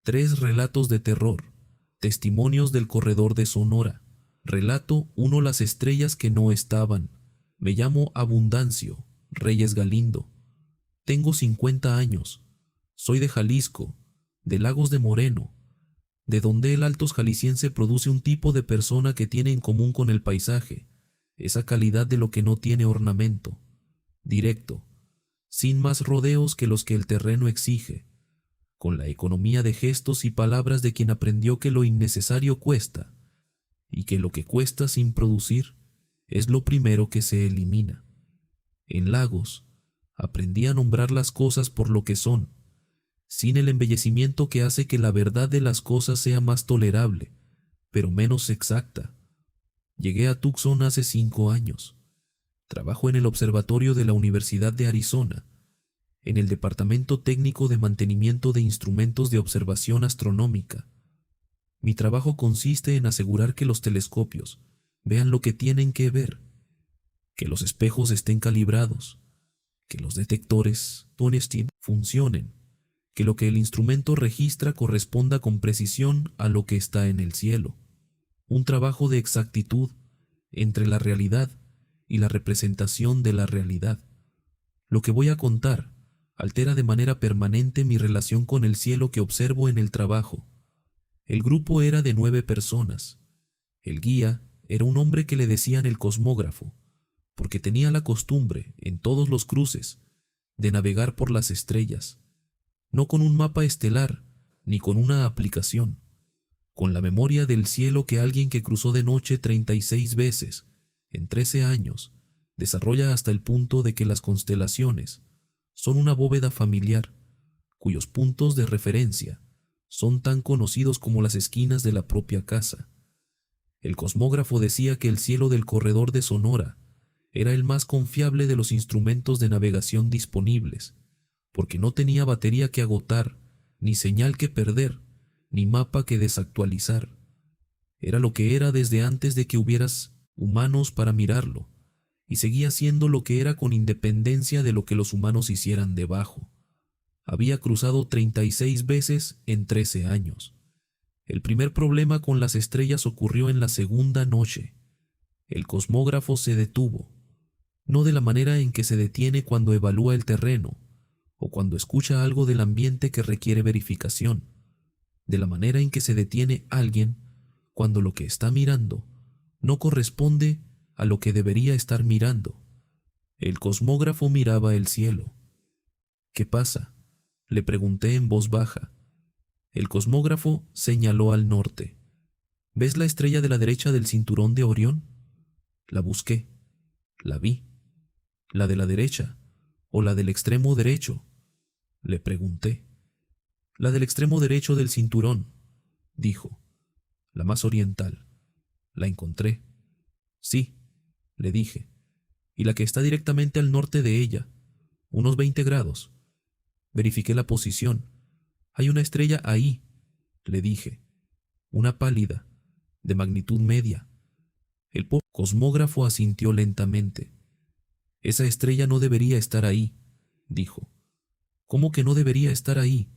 3 relatos de terror. Testimonios del corredor de Sonora. Relato 1: Las estrellas que no estaban. Me llamo Abundancio Reyes Galindo. Tengo 50 años. Soy de Jalisco, de Lagos de Moreno, de donde el Altos Jalisciense produce un tipo de persona que tiene en común con el paisaje, esa calidad de lo que no tiene ornamento, directo, sin más rodeos que los que el terreno exige, con la economía de gestos y palabras de quien aprendió que lo innecesario cuesta, y que lo que cuesta sin producir es lo primero que se elimina. En Lagos, aprendí a nombrar las cosas por lo que son, sin el embellecimiento que hace que la verdad de las cosas sea más tolerable, pero menos exacta. Llegué a Tucson hace 5 años. Trabajo en el observatorio de la Universidad de Arizona, en el Departamento Técnico de Mantenimiento de Instrumentos de Observación Astronómica. Mi trabajo consiste en asegurar que los telescopios vean lo que tienen que ver, que los espejos estén calibrados, que los detectores Tonestin funcionen, que lo que el instrumento registra corresponda con precisión a lo que está en el cielo. Un trabajo de exactitud entre la realidad y la representación de la realidad. Lo que voy a contar altera de manera permanente mi relación con el cielo que observo en el trabajo. El grupo era de 9 personas. El guía era un hombre que le decían el cosmógrafo, porque tenía la costumbre, en todos los cruces, de navegar por las estrellas, no con un mapa estelar ni con una aplicación, con la memoria del cielo que alguien que cruzó de noche 36 veces en 13 años desarrolla hasta el punto de que las constelaciones son una bóveda familiar, cuyos puntos de referencia son tan conocidos como las esquinas de la propia casa. El cosmógrafo decía que el cielo del corredor de Sonora era el más confiable de los instrumentos de navegación disponibles, porque no tenía batería que agotar, ni señal que perder, ni mapa que desactualizar. Era lo que era desde antes de que hubieras humanos para mirarlo, y seguía siendo lo que era con independencia de lo que los humanos hicieran debajo. Había cruzado 36 veces en 13 años. El primer problema con las estrellas ocurrió en la segunda noche. El cosmógrafo se detuvo, no de la manera en que se detiene cuando evalúa el terreno, o cuando escucha algo del ambiente que requiere verificación, de la manera en que se detiene alguien cuando lo que está mirando no corresponde a lo que debería estar mirando. El cosmógrafo miraba el cielo. ¿Qué pasa?, le pregunté en voz baja. El cosmógrafo señaló al norte. ¿Ves la estrella de la derecha del cinturón de Orión? La busqué. La vi. ¿La de la derecha o la del extremo derecho?, le pregunté. La del extremo derecho del cinturón, dijo. La más oriental. La encontré. Sí, le dije. Y la que está directamente al norte de ella, unos 20 grados. Verifiqué la posición. Hay una estrella ahí, le dije. Una pálida, de magnitud media. El cosmógrafo asintió lentamente. Esa estrella no debería estar ahí, dijo. ¿Cómo que no debería estar ahí?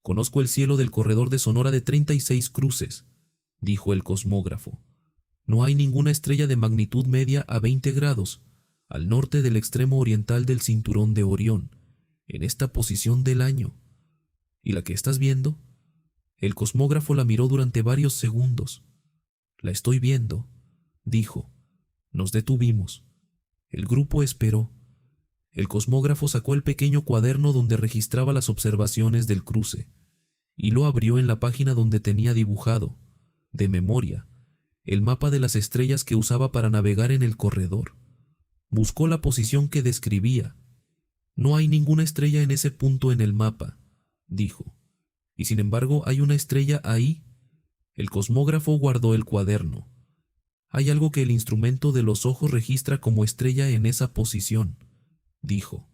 Conozco el cielo del corredor de Sonora de 36 cruces, dijo el cosmógrafo. No hay ninguna estrella de magnitud media a 20 grados, al norte del extremo oriental del cinturón de Orión, en esta posición del año. ¿Y la que estás viendo? El cosmógrafo la miró durante varios segundos. La estoy viendo, dijo. Nos detuvimos. El grupo esperó. El cosmógrafo sacó el pequeño cuaderno donde registraba las observaciones del cruce y lo abrió en la página donde tenía dibujado, de memoria, el mapa de las estrellas que usaba para navegar en el corredor. Buscó la posición que describía. No hay ninguna estrella en ese punto en el mapa, dijo. Y sin embargo hay una estrella ahí. El cosmógrafo guardó el cuaderno. Hay algo que el instrumento de los ojos registra como estrella en esa posición, dijo.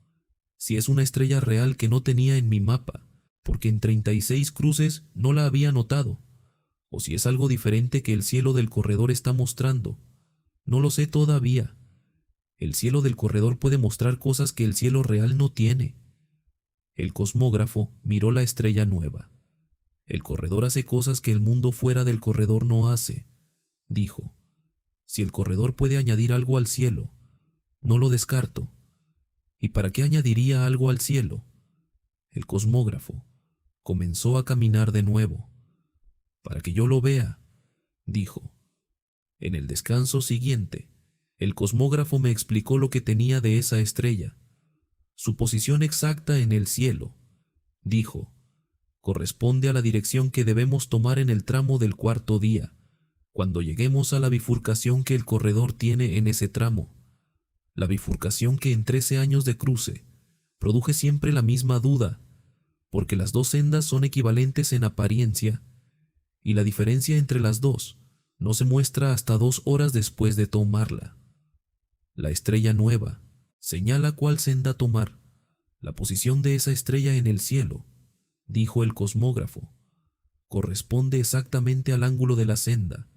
Si es una estrella real que no tenía en mi mapa, porque en 36 cruces no la había notado, o si es algo diferente que el cielo del corredor está mostrando, no lo sé todavía. El cielo del corredor puede mostrar cosas que el cielo real no tiene. El cosmógrafo miró la estrella nueva. El corredor hace cosas que el mundo fuera del corredor no hace, dijo. Si el corredor puede añadir algo al cielo, no lo descarto. ¿Y para qué añadiría algo al cielo? El cosmógrafo comenzó a caminar de nuevo. Para que yo lo vea, dijo. En el descanso siguiente, el cosmógrafo me explicó lo que tenía de esa estrella. Su posición exacta en el cielo, dijo, corresponde a la dirección que debemos tomar en el tramo del cuarto día, cuando lleguemos a la bifurcación que el corredor tiene en ese tramo. La bifurcación que en 13 años de cruce produje siempre la misma duda, porque las dos sendas son equivalentes en apariencia, y la diferencia entre las dos no se muestra hasta 2 horas después de tomarla. La estrella nueva señala cuál senda tomar. La posición de esa estrella en el cielo, dijo el cosmógrafo, corresponde exactamente al ángulo de la senda,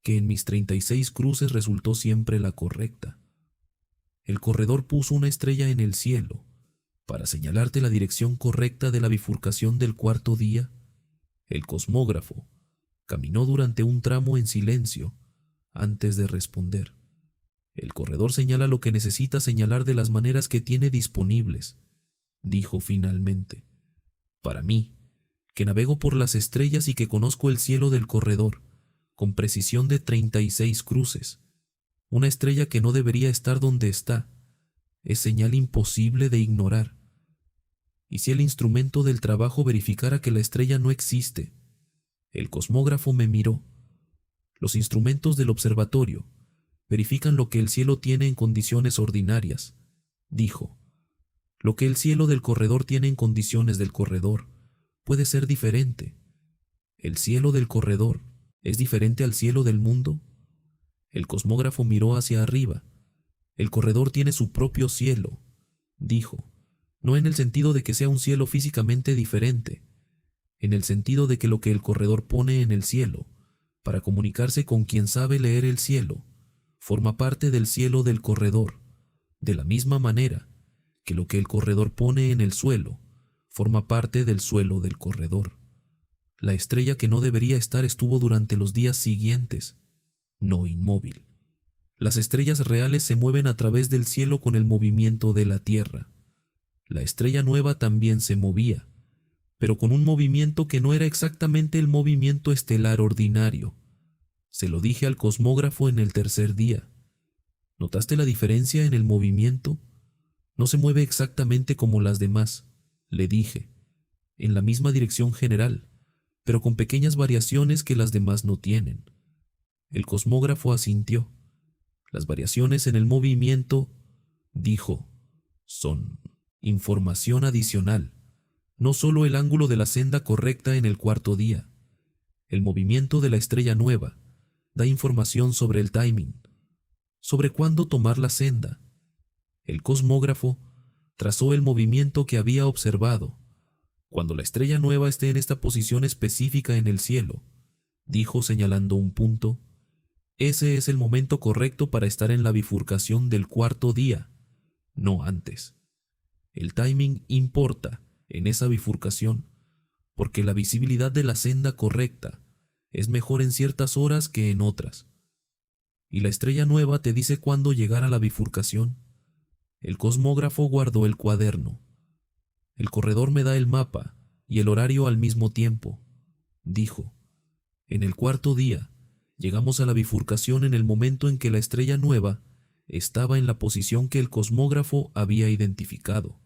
que en mis 36 cruces resultó siempre la correcta. El corredor puso una estrella en el cielo para señalarte la dirección correcta de la bifurcación del cuarto día. El cosmógrafo caminó durante un tramo en silencio antes de responder. El corredor señala lo que necesita señalar de las maneras que tiene disponibles, dijo finalmente. Para mí, que navego por las estrellas y que conozco el cielo del corredor, con precisión de 36 cruces, una estrella que no debería estar donde está, es señal imposible de ignorar. Y si el instrumento del trabajo verificara que la estrella no existe, el cosmógrafo me miró. Los instrumentos del observatorio verifican lo que el cielo tiene en condiciones ordinarias, dijo. Lo que el cielo del corredor tiene en condiciones del corredor puede ser diferente. ¿El cielo del corredor es diferente al cielo del mundo? El cosmógrafo miró hacia arriba. El corredor tiene su propio cielo, dijo, no en el sentido de que sea un cielo físicamente diferente, en el sentido de que lo que el corredor pone en el cielo, para comunicarse con quien sabe leer el cielo, forma parte del cielo del corredor, de la misma manera que lo que el corredor pone en el suelo, forma parte del suelo del corredor. La estrella que no debería estar estuvo durante los días siguientes, no inmóvil. Las estrellas reales se mueven a través del cielo con el movimiento de la Tierra. La estrella nueva también se movía, pero con un movimiento que no era exactamente el movimiento estelar ordinario. Se lo dije al cosmógrafo en el tercer día. ¿Notaste la diferencia en el movimiento? No se mueve exactamente como las demás, le dije, en la misma dirección general, pero con pequeñas variaciones que las demás no tienen. El cosmógrafo asintió. Las variaciones en el movimiento, dijo, son información adicional, no solo el ángulo de la senda correcta en el cuarto día. El movimiento de la estrella nueva da información sobre el timing, sobre cuándo tomar la senda. El cosmógrafo trazó el movimiento que había observado. Cuando la estrella nueva esté en esta posición específica en el cielo, dijo señalando un punto, ese es el momento correcto para estar en la bifurcación del cuarto día, no antes. El timing importa en esa bifurcación, porque la visibilidad de la senda correcta es mejor en ciertas horas que en otras. Y la estrella nueva te dice cuándo llegar a la bifurcación. El cosmógrafo guardó el cuaderno. El corredor me da el mapa y el horario al mismo tiempo, dijo. En el cuarto día, llegamos a la bifurcación en el momento en que la estrella nueva estaba en la posición que el cosmógrafo había identificado.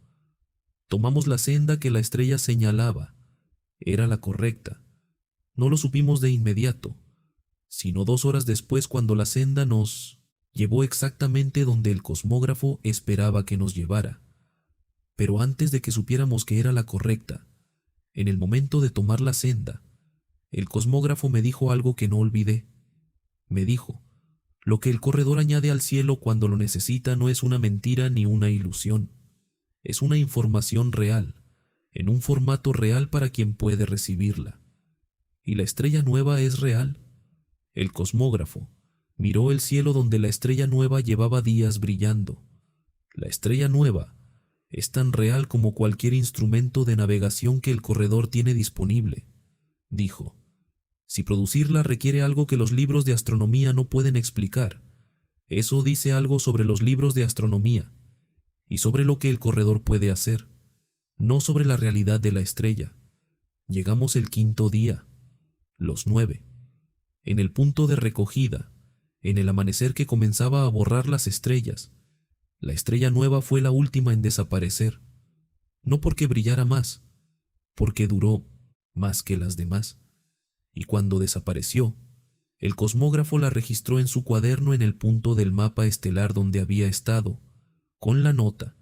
Tomamos la senda que la estrella señalaba. Era la correcta. No lo supimos de inmediato, sino 2 horas después cuando la senda nos llevó exactamente donde el cosmógrafo esperaba que nos llevara. Pero antes de que supiéramos que era la correcta, en el momento de tomar la senda, el cosmógrafo me dijo algo que no olvidé. Me dijo, lo que el corredor añade al cielo cuando lo necesita no es una mentira ni una ilusión. Es una información real, en un formato real para quien puede recibirla. ¿Y la estrella nueva es real? El cosmógrafo miró el cielo donde la estrella nueva llevaba días brillando. La estrella nueva es tan real como cualquier instrumento de navegación que el corredor tiene disponible. dijo. Si producirla requiere algo que los libros de astronomía no pueden explicar, eso dice algo sobre los libros de astronomía y sobre lo que el corredor puede hacer, no sobre la realidad de la estrella. Llegamos el quinto día, los 9, en el punto de recogida, en el amanecer que comenzaba a borrar las estrellas. La estrella nueva fue la última en desaparecer, no porque brillara más, porque duró más que las demás. Y cuando desapareció, el cosmógrafo la registró en su cuaderno en el punto del mapa estelar donde había estado, con la nota: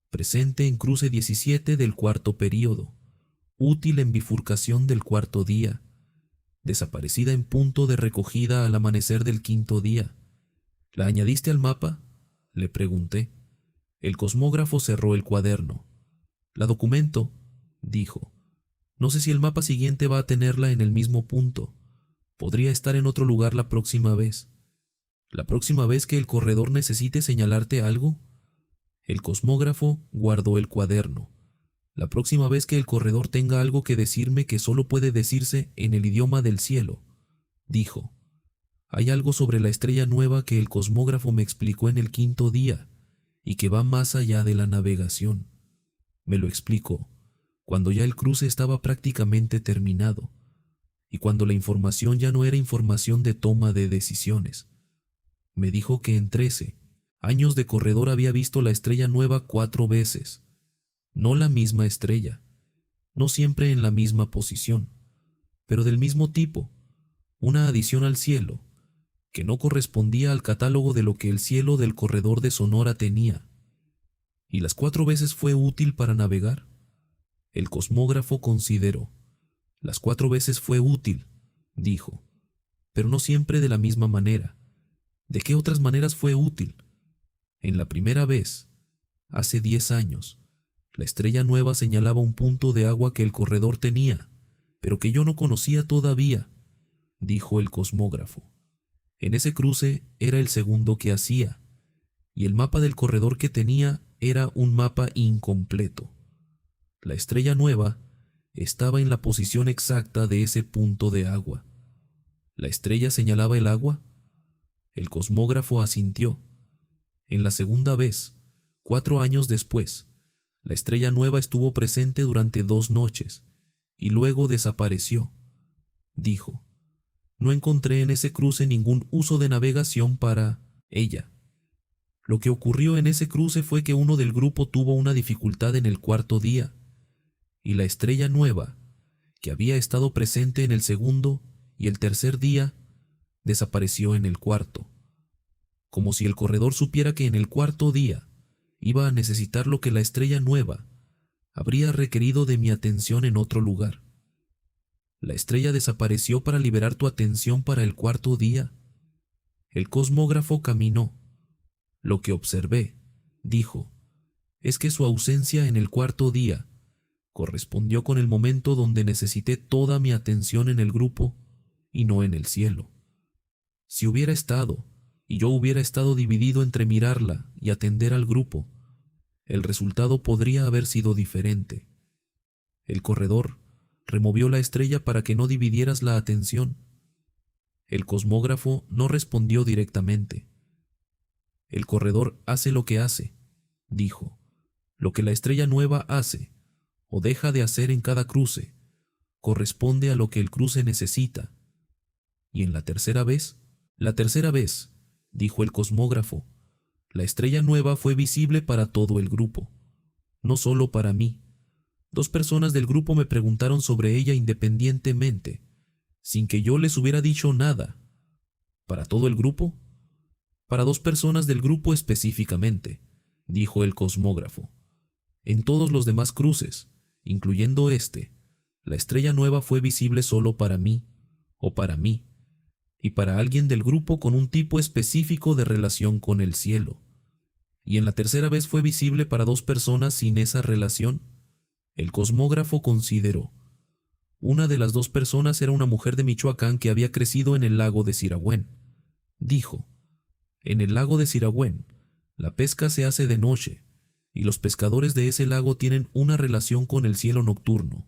presente en cruce 17 del cuarto período, útil en bifurcación del cuarto día, desaparecida en punto de recogida al amanecer del quinto día. ¿La añadiste al mapa?, le pregunté. El cosmógrafo cerró el cuaderno. La documento, dijo. No sé si el mapa siguiente va a tenerla en el mismo punto. Podría estar en otro lugar la próxima vez. ¿La próxima vez que el corredor necesite señalarte algo? El cosmógrafo guardó el cuaderno. La próxima vez que el corredor tenga algo que decirme que solo puede decirse en el idioma del cielo, dijo. Hay algo sobre la estrella nueva que el cosmógrafo me explicó en el quinto día y que va más allá de la navegación. Me lo explicó cuando ya el cruce estaba prácticamente terminado y cuando la información ya no era información de toma de decisiones. Me dijo que en 13 años de corredor había visto la estrella nueva 4 veces. No la misma estrella, no siempre en la misma posición, pero del mismo tipo, una adición al cielo, que no correspondía al catálogo de lo que el cielo del corredor de Sonora tenía. ¿Y las 4 veces fue útil para navegar? El cosmógrafo consideró. Las 4 veces fue útil, dijo, pero no siempre de la misma manera. ¿De qué otras maneras fue útil? En la primera vez, hace 10 años, la estrella nueva señalaba un punto de agua que el corredor tenía, pero que yo no conocía todavía, dijo el cosmógrafo. En ese cruce era el segundo que hacía, y el mapa del corredor que tenía era un mapa incompleto. La estrella nueva estaba en la posición exacta de ese punto de agua. ¿La estrella señalaba el agua? El cosmógrafo asintió. En la segunda vez, 4 años después, la estrella nueva estuvo presente durante 2 noches, y luego desapareció, dijo. No encontré en ese cruce ningún uso de navegación para ella. Lo que ocurrió en ese cruce fue que uno del grupo tuvo una dificultad en el cuarto día, y la estrella nueva, que había estado presente en el segundo y el tercer día, desapareció en el cuarto, como si el corredor supiera que en el cuarto día iba a necesitar lo que la estrella nueva habría requerido de mi atención en otro lugar. La estrella desapareció para liberar tu atención para el cuarto día. El cosmógrafo caminó. Lo que observé, dijo, es que su ausencia en el cuarto día correspondió con el momento donde necesité toda mi atención en el grupo y no en el cielo. Si hubiera estado, y yo hubiera estado dividido entre mirarla y atender al grupo, el resultado podría haber sido diferente. El corredor removió la estrella para que no dividieras la atención. El cosmógrafo no respondió directamente. El corredor hace lo que hace, dijo. Lo que la estrella nueva hace o deja de hacer en cada cruce corresponde a lo que el cruce necesita. Y en la tercera vez, dijo el cosmógrafo, la estrella nueva fue visible para todo el grupo, no solo para mí. 2 personas del grupo me preguntaron sobre ella independientemente, sin que yo les hubiera dicho nada. ¿Para todo el grupo? Para 2 personas del grupo específicamente, dijo el cosmógrafo. En todos los demás cruces, incluyendo este, la estrella nueva fue visible solo para mí, o para mí, y para alguien del grupo con un tipo específico de relación con el cielo. Y en la tercera vez fue visible para 2 personas sin esa relación. El cosmógrafo consideró. Una de las 2 personas era una mujer de Michoacán que había crecido en el lago de Siragüen. Dijo, en el lago de Siragüen, la pesca se hace de noche, y los pescadores de ese lago tienen una relación con el cielo nocturno,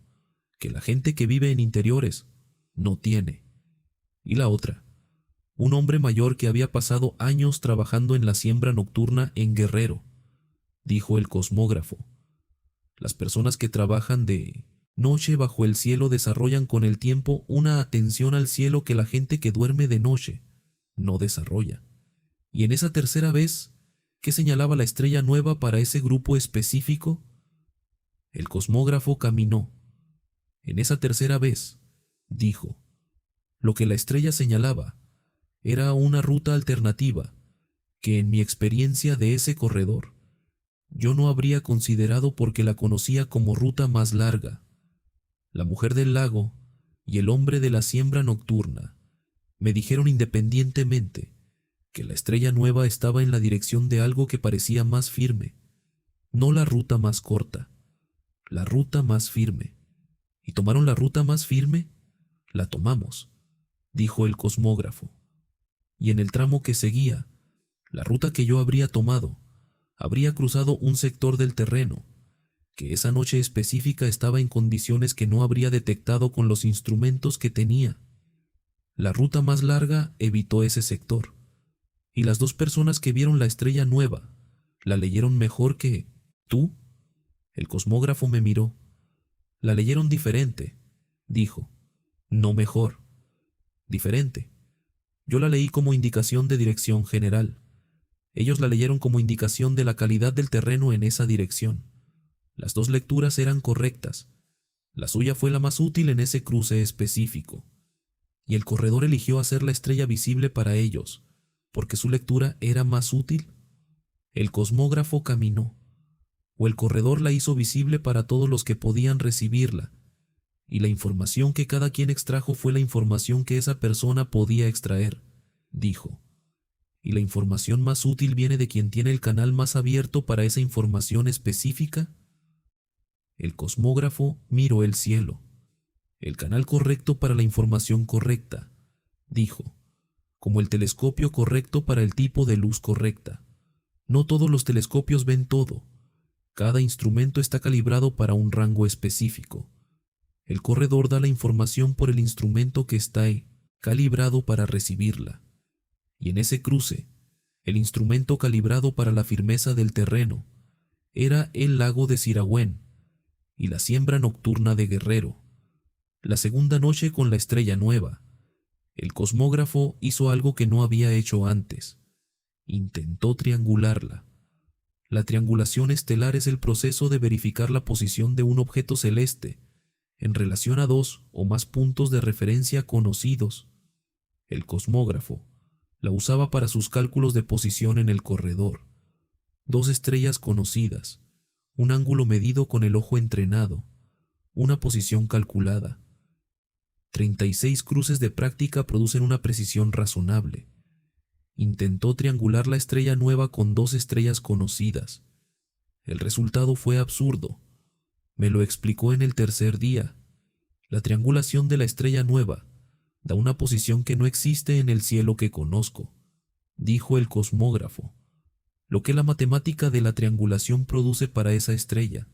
que la gente que vive en interiores no tiene. Y la otra, un hombre mayor que había pasado años trabajando en la siembra nocturna en Guerrero, dijo el cosmógrafo. Las personas que trabajan de noche bajo el cielo desarrollan con el tiempo una atención al cielo que la gente que duerme de noche no desarrolla. Y en esa tercera vez, ¿qué señalaba la estrella nueva para ese grupo específico? El cosmógrafo caminó. En esa tercera vez, dijo, lo que la estrella señalaba era una ruta alternativa que en mi experiencia de ese corredor yo no habría considerado porque la conocía como ruta más larga. La mujer del lago y el hombre de la siembra nocturna me dijeron independientemente que la estrella nueva estaba en la dirección de algo que parecía más firme, no la ruta más corta, la ruta más firme. ¿Y tomaron la ruta más firme? La tomamos, dijo el cosmógrafo. Y en el tramo que seguía, la ruta que yo habría tomado, habría cruzado un sector del terreno, que esa noche específica estaba en condiciones que no habría detectado con los instrumentos que tenía. La ruta más larga evitó ese sector, y las dos personas que vieron la estrella nueva la leyeron mejor que tú. El cosmógrafo me miró. La leyeron diferente, dijo. No mejor, diferente. Yo la leí como indicación de dirección general. Ellos la leyeron como indicación de la calidad del terreno en esa dirección. Las dos lecturas eran correctas. La suya fue la más útil en ese cruce específico. Y el corredor eligió hacer la estrella visible para ellos, porque su lectura era más útil. El cosmógrafo caminó, o el corredor la hizo visible para todos los que podían recibirla, y la información que cada quien extrajo fue la información que esa persona podía extraer, dijo. Y la información más útil viene de quien tiene el canal más abierto para esa información específica. El cosmógrafo miró el cielo. El canal correcto para la información correcta, dijo, como el telescopio correcto para el tipo de luz correcta. No todos los telescopios ven todo. Cada instrumento está calibrado para un rango específico. El corredor da la información por el instrumento que está calibrado para recibirla. Y en ese cruce, el instrumento calibrado para la firmeza del terreno era el lago de Siragüen y la siembra nocturna de Guerrero. La segunda noche con la estrella nueva, el cosmógrafo hizo algo que no había hecho antes. Intentó triangularla. La triangulación estelar es el proceso de verificar la posición de un objeto celeste en relación a dos o más puntos de referencia conocidos. El cosmógrafo la usaba para sus cálculos de posición en el corredor. Dos estrellas conocidas, un ángulo medido con el ojo entrenado, una posición calculada. 36 cruces de práctica producen una precisión razonable. Intentó triangular la estrella nueva con dos estrellas conocidas. El resultado fue absurdo. Me lo explicó en el tercer día. La triangulación de la estrella nueva da una posición que no existe en el cielo que conozco, dijo el cosmógrafo. Lo que la matemática de la triangulación produce para esa estrella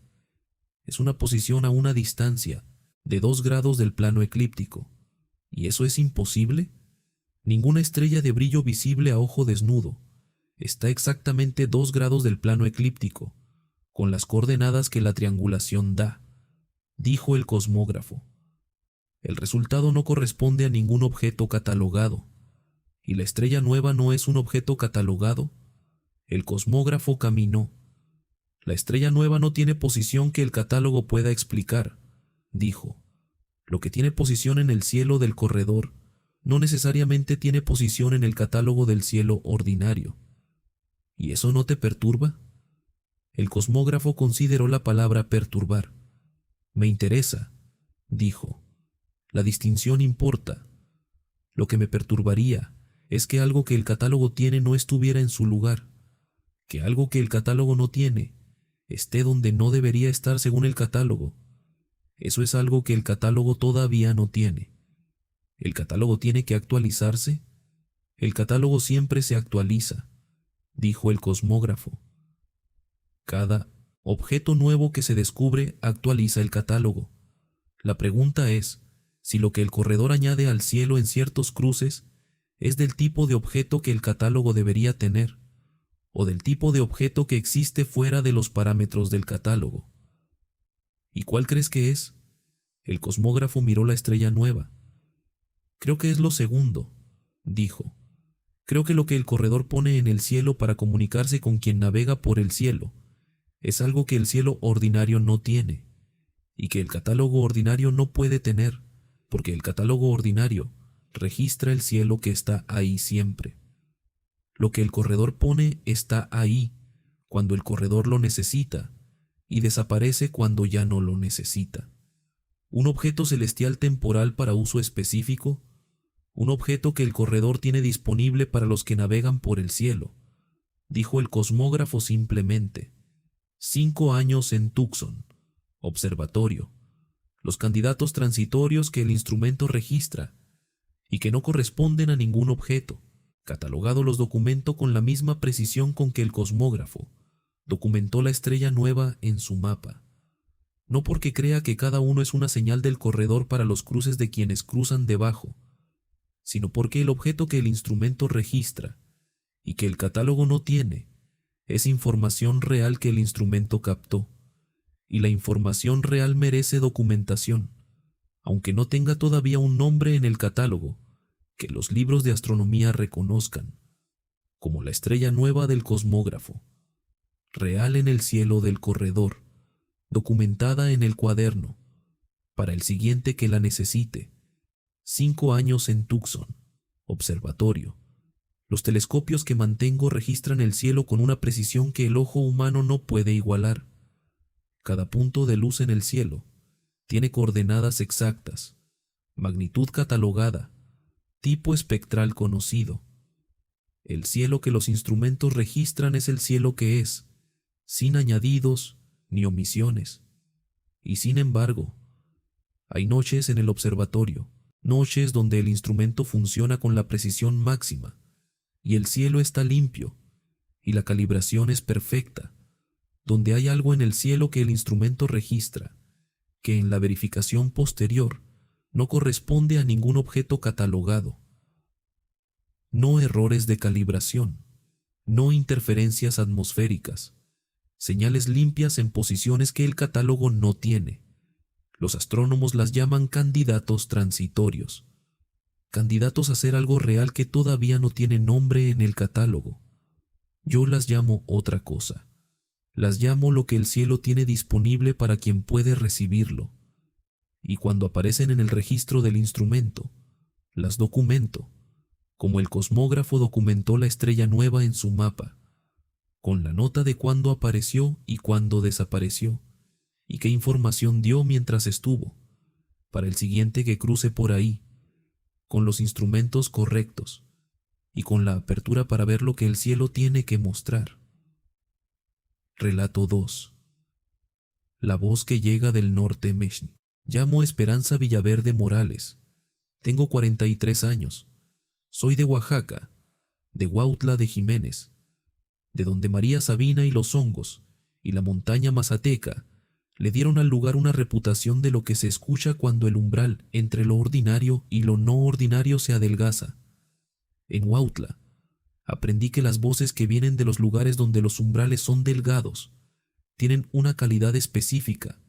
es una posición a una distancia de 2 grados del plano eclíptico. ¿Y eso es imposible? Ninguna estrella de brillo visible a ojo desnudo está exactamente 2 grados del plano eclíptico, con las coordenadas que la triangulación da, dijo el cosmógrafo. El resultado no corresponde a ningún objeto catalogado, y la estrella nueva no es un objeto catalogado. El cosmógrafo caminó. La estrella nueva no tiene posición que el catálogo pueda explicar, dijo. Lo que tiene posición en el cielo del corredor no necesariamente tiene posición en el catálogo del cielo ordinario. ¿Y eso no te perturba? El cosmógrafo consideró la palabra perturbar. Me interesa, dijo. La distinción importa. Lo que me perturbaría es que algo que el catálogo tiene no estuviera en su lugar, que algo que el catálogo no tiene esté donde no debería estar según el catálogo. Eso es algo que el catálogo todavía no tiene. ¿El catálogo tiene que actualizarse? El catálogo siempre se actualiza, dijo el cosmógrafo. Cada objeto nuevo que se descubre actualiza el catálogo. La pregunta es, si lo que el corredor añade al cielo en ciertos cruces es del tipo de objeto que el catálogo debería tener, o del tipo de objeto que existe fuera de los parámetros del catálogo. ¿Y cuál crees que es? El cosmógrafo miró la estrella nueva. Creo que es lo segundo, dijo. Creo que lo que el corredor pone en el cielo para comunicarse con quien navega por el cielo es algo que el cielo ordinario no tiene, y que el catálogo ordinario no puede tener, porque el catálogo ordinario registra el cielo que está ahí siempre. Lo que el corredor pone está ahí cuando el corredor lo necesita y desaparece cuando ya no lo necesita. Un objeto celestial temporal para uso específico, un objeto que el corredor tiene disponible para los que navegan por el cielo, dijo el cosmógrafo simplemente. 5 años en Tucson, observatorio, los candidatos transitorios que el instrumento registra y que no corresponden a ningún objeto, catalogado los documentos con la misma precisión con que el cosmógrafo documentó la estrella nueva en su mapa. No porque crea que cada uno es una señal del corredor para los cruces de quienes cruzan debajo, sino porque el objeto que el instrumento registra y que el catálogo no tiene es información real que el instrumento captó, y la información real merece documentación, aunque no tenga todavía un nombre en el catálogo que los libros de astronomía reconozcan, como la estrella nueva del cosmógrafo, real en el cielo del corredor, documentada en el cuaderno, para el siguiente que la necesite. 5 años en Tucson, observatorio. Los telescopios que mantengo registran el cielo con una precisión que el ojo humano no puede igualar. Cada punto de luz en el cielo tiene coordenadas exactas, magnitud catalogada, tipo espectral conocido. El cielo que los instrumentos registran es el cielo que es, sin añadidos ni omisiones. Y sin embargo, hay noches en el observatorio, noches donde el instrumento funciona con la precisión máxima, y el cielo está limpio, y la calibración es perfecta, donde hay algo en el cielo que el instrumento registra, que en la verificación posterior no corresponde a ningún objeto catalogado. No errores de calibración, no interferencias atmosféricas, señales limpias en posiciones que el catálogo no tiene. Los astrónomos las llaman candidatos transitorios, candidatos a hacer algo real que todavía no tiene nombre en el catálogo. Yo las llamo otra cosa. Las llamo lo que el cielo tiene disponible para quien puede recibirlo. Y cuando aparecen en el registro del instrumento, las documento, como el cosmógrafo documentó la estrella nueva en su mapa, con la nota de cuándo apareció y cuándo desapareció, y qué información dio mientras estuvo, para el siguiente que cruce por ahí, con los instrumentos correctos, y con la apertura para ver lo que el cielo tiene que mostrar. Relato 2. La voz que llega del norte Meshni. Llamo Esperanza Villaverde Morales. Tengo 43 años. Soy de Oaxaca, de Huautla de Jiménez, de donde María Sabina y los hongos, y la montaña Mazateca, le dieron al lugar una reputación de lo que se escucha cuando el umbral entre lo ordinario y lo no ordinario se adelgaza. En Huautla, aprendí que las voces que vienen de los lugares donde los umbrales son delgados tienen una calidad específica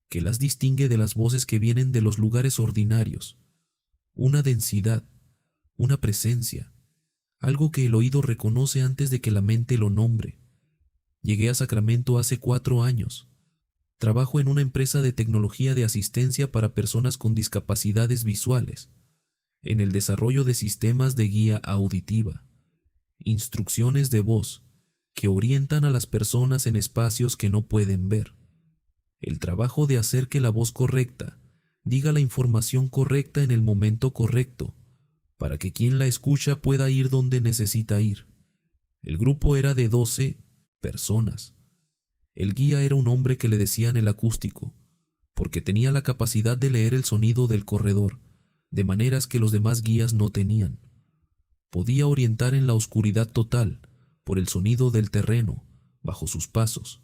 que las distingue de las voces que vienen de los lugares ordinarios, una densidad, una presencia, algo que el oído reconoce antes de que la mente lo nombre. Llegué a Sacramento hace 4 años. Trabajo en una empresa de tecnología de asistencia para personas con discapacidades visuales, en el desarrollo de sistemas de guía auditiva, instrucciones de voz que orientan a las personas en espacios que no pueden ver. El trabajo de hacer que la voz correcta diga la información correcta en el momento correcto, para que quien la escucha pueda ir donde necesita ir. El grupo era de 12 personas. El guía era un hombre que le decían el acústico, porque tenía la capacidad de leer el sonido del corredor, de maneras que los demás guías no tenían. Podía orientar en la oscuridad total, por el sonido del terreno, bajo sus pasos,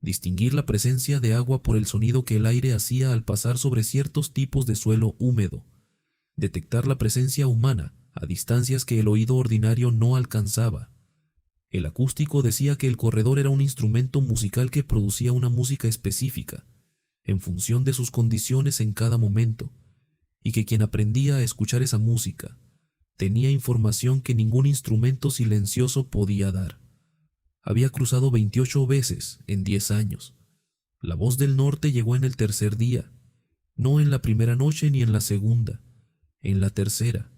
distinguir la presencia de agua por el sonido que el aire hacía al pasar sobre ciertos tipos de suelo húmedo, detectar la presencia humana a distancias que el oído ordinario no alcanzaba. El acústico decía que el corredor era un instrumento musical que producía una música específica, en función de sus condiciones en cada momento, y que quien aprendía a escuchar esa música tenía información que ningún instrumento silencioso podía dar. Había cruzado 28 veces en 10 años. La voz del norte llegó en el tercer día, no en la primera noche ni en la segunda, en la tercera.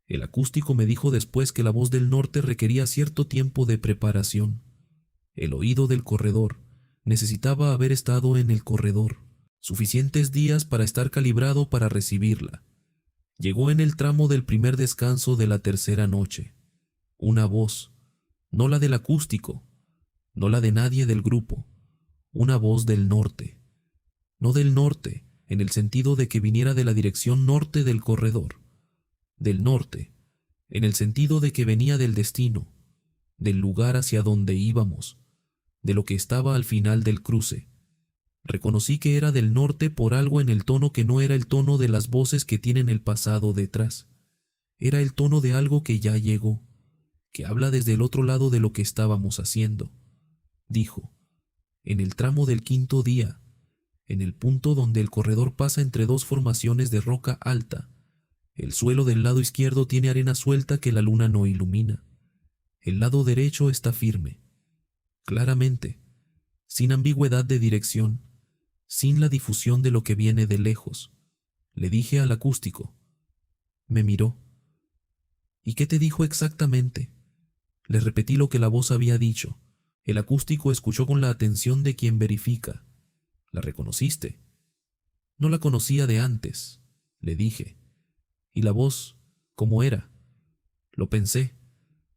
El acústico me dijo después que la voz del norte requería cierto tiempo de preparación. El oído del corredor necesitaba haber estado en el corredor suficientes días para estar calibrado para recibirla. Llegó en el tramo del primer descanso de la tercera noche. Una voz, no la del acústico, no la de nadie del grupo, una voz del norte. No del norte, en el sentido de que viniera de la dirección norte del corredor. Del norte, en el sentido de que venía del destino, del lugar hacia donde íbamos, de lo que estaba al final del cruce. Reconocí que era del norte por algo en el tono que no era el tono de las voces que tienen el pasado detrás. Era el tono de algo que ya llegó, que habla desde el otro lado de lo que estábamos haciendo. Dijo, en el tramo del quinto día, en el punto donde el corredor pasa entre dos formaciones de roca alta, el suelo del lado izquierdo tiene arena suelta que la luna no ilumina. El lado derecho está firme, claramente, sin ambigüedad de dirección, sin la difusión de lo que viene de lejos. Le dije al acústico. Me miró. ¿Y qué te dijo exactamente? Le repetí lo que la voz había dicho. El acústico escuchó con la atención de quien verifica. ¿La reconociste? No la conocía de antes, le dije. ¿Y la voz, cómo era? Lo pensé.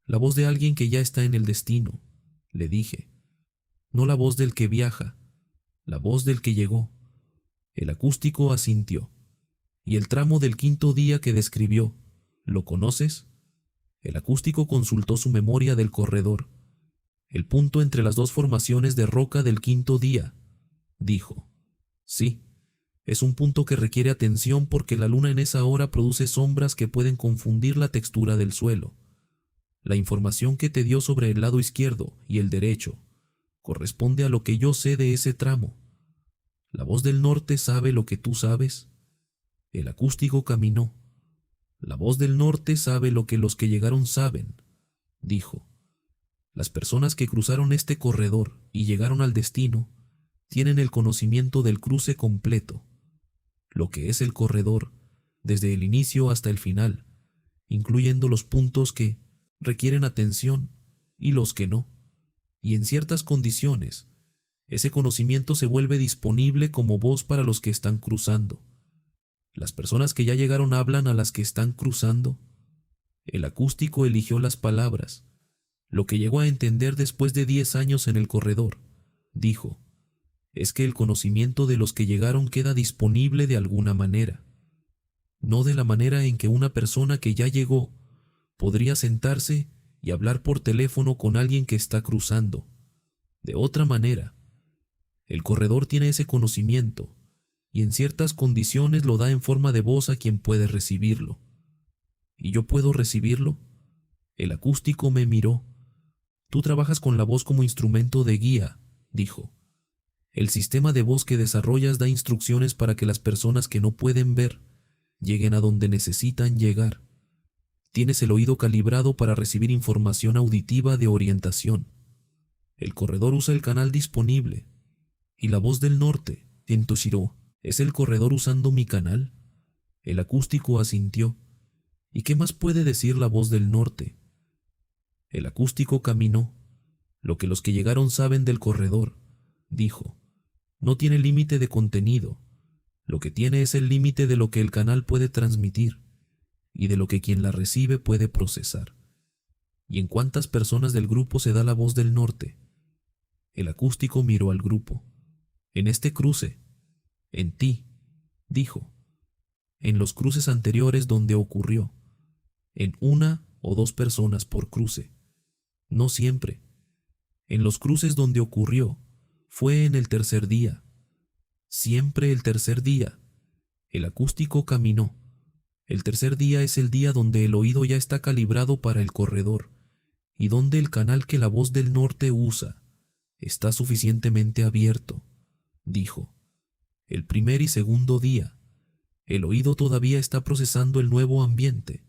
La voz de alguien que ya está en el destino, le dije. No la voz del que viaja, la voz del que llegó. El acústico asintió. ¿Y el tramo del quinto día que describió, lo conoces? El acústico consultó su memoria del corredor. El punto entre las dos formaciones de roca del quinto día, dijo. Sí, es un punto que requiere atención porque la luna en esa hora produce sombras que pueden confundir la textura del suelo. La información que te dio sobre el lado izquierdo y el derecho corresponde a lo que yo sé de ese tramo. ¿La voz del norte sabe lo que tú sabes? El acústico caminó. La voz del norte sabe lo que los que llegaron saben, dijo. Las personas que cruzaron este corredor y llegaron al destino tienen el conocimiento del cruce completo, lo que es el corredor, desde el inicio hasta el final, incluyendo los puntos que requieren atención y los que no. Y en ciertas condiciones, ese conocimiento se vuelve disponible como voz para los que están cruzando. Las personas que ya llegaron hablan a las que están cruzando. El acústico eligió las palabras, lo que llegó a entender después de 10 años en el corredor. Dijo, es que el conocimiento de los que llegaron queda disponible de alguna manera. No de la manera en que una persona que ya llegó podría sentarse y hablar por teléfono con alguien que está cruzando. De otra manera, el corredor tiene ese conocimiento y en ciertas condiciones lo da en forma de voz a quien puede recibirlo. ¿Y yo puedo recibirlo? El acústico me miró. Tú trabajas con la voz como instrumento de guía, dijo. El sistema de voz que desarrollas da instrucciones para que las personas que no pueden ver lleguen a donde necesitan llegar. Tienes el oído calibrado para recibir información auditiva de orientación. El corredor usa el canal disponible. ¿Y la voz del norte, en Toshiro, es el corredor usando mi canal? El acústico asintió. ¿Y qué más puede decir la voz del norte? El acústico caminó. Lo que los que llegaron saben del corredor, dijo. No tiene límite de contenido. Lo que tiene es el límite de lo que el canal puede transmitir y de lo que quien la recibe puede procesar. ¿Y en cuántas personas del grupo se da la voz del norte? El acústico miró al grupo. En este cruce, en ti, dijo. En los cruces anteriores donde ocurrió, en 1 o 2 personas por cruce. No siempre. En los cruces donde ocurrió, Fue en el tercer día. Siempre el tercer día. El acústico caminó. El tercer día es el día donde el oído ya está calibrado para el corredor y donde el canal que la voz del norte usa está suficientemente abierto, dijo. El primer y segundo día, el oído todavía está procesando el nuevo ambiente.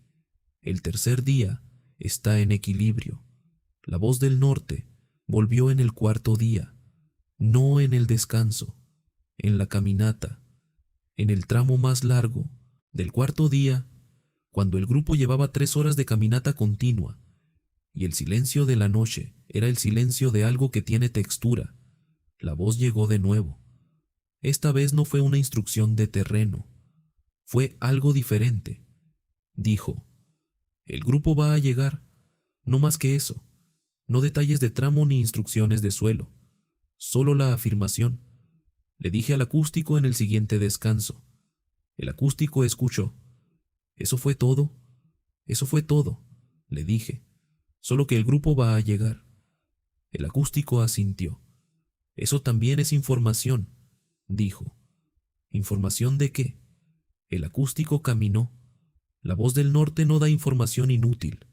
El tercer día está en equilibrio. La voz del norte volvió en el cuarto día, no en el descanso, en la caminata, en el tramo más largo del cuarto día, cuando el grupo llevaba 3 horas de caminata continua, y el silencio de la noche era el silencio de algo que tiene textura. La voz llegó de nuevo. Esta vez no fue una instrucción de terreno, fue algo diferente. Dijo, el grupo va a llegar, no más que eso, no detalles de tramo ni instrucciones de suelo, solo la afirmación. Le dije al acústico en el siguiente descanso. El acústico escuchó. ¿Eso fue todo? Eso fue todo, le dije. Solo que el grupo va a llegar. El acústico asintió. Eso también es información, dijo. ¿Información de qué? El acústico caminó. La voz del norte no da información inútil,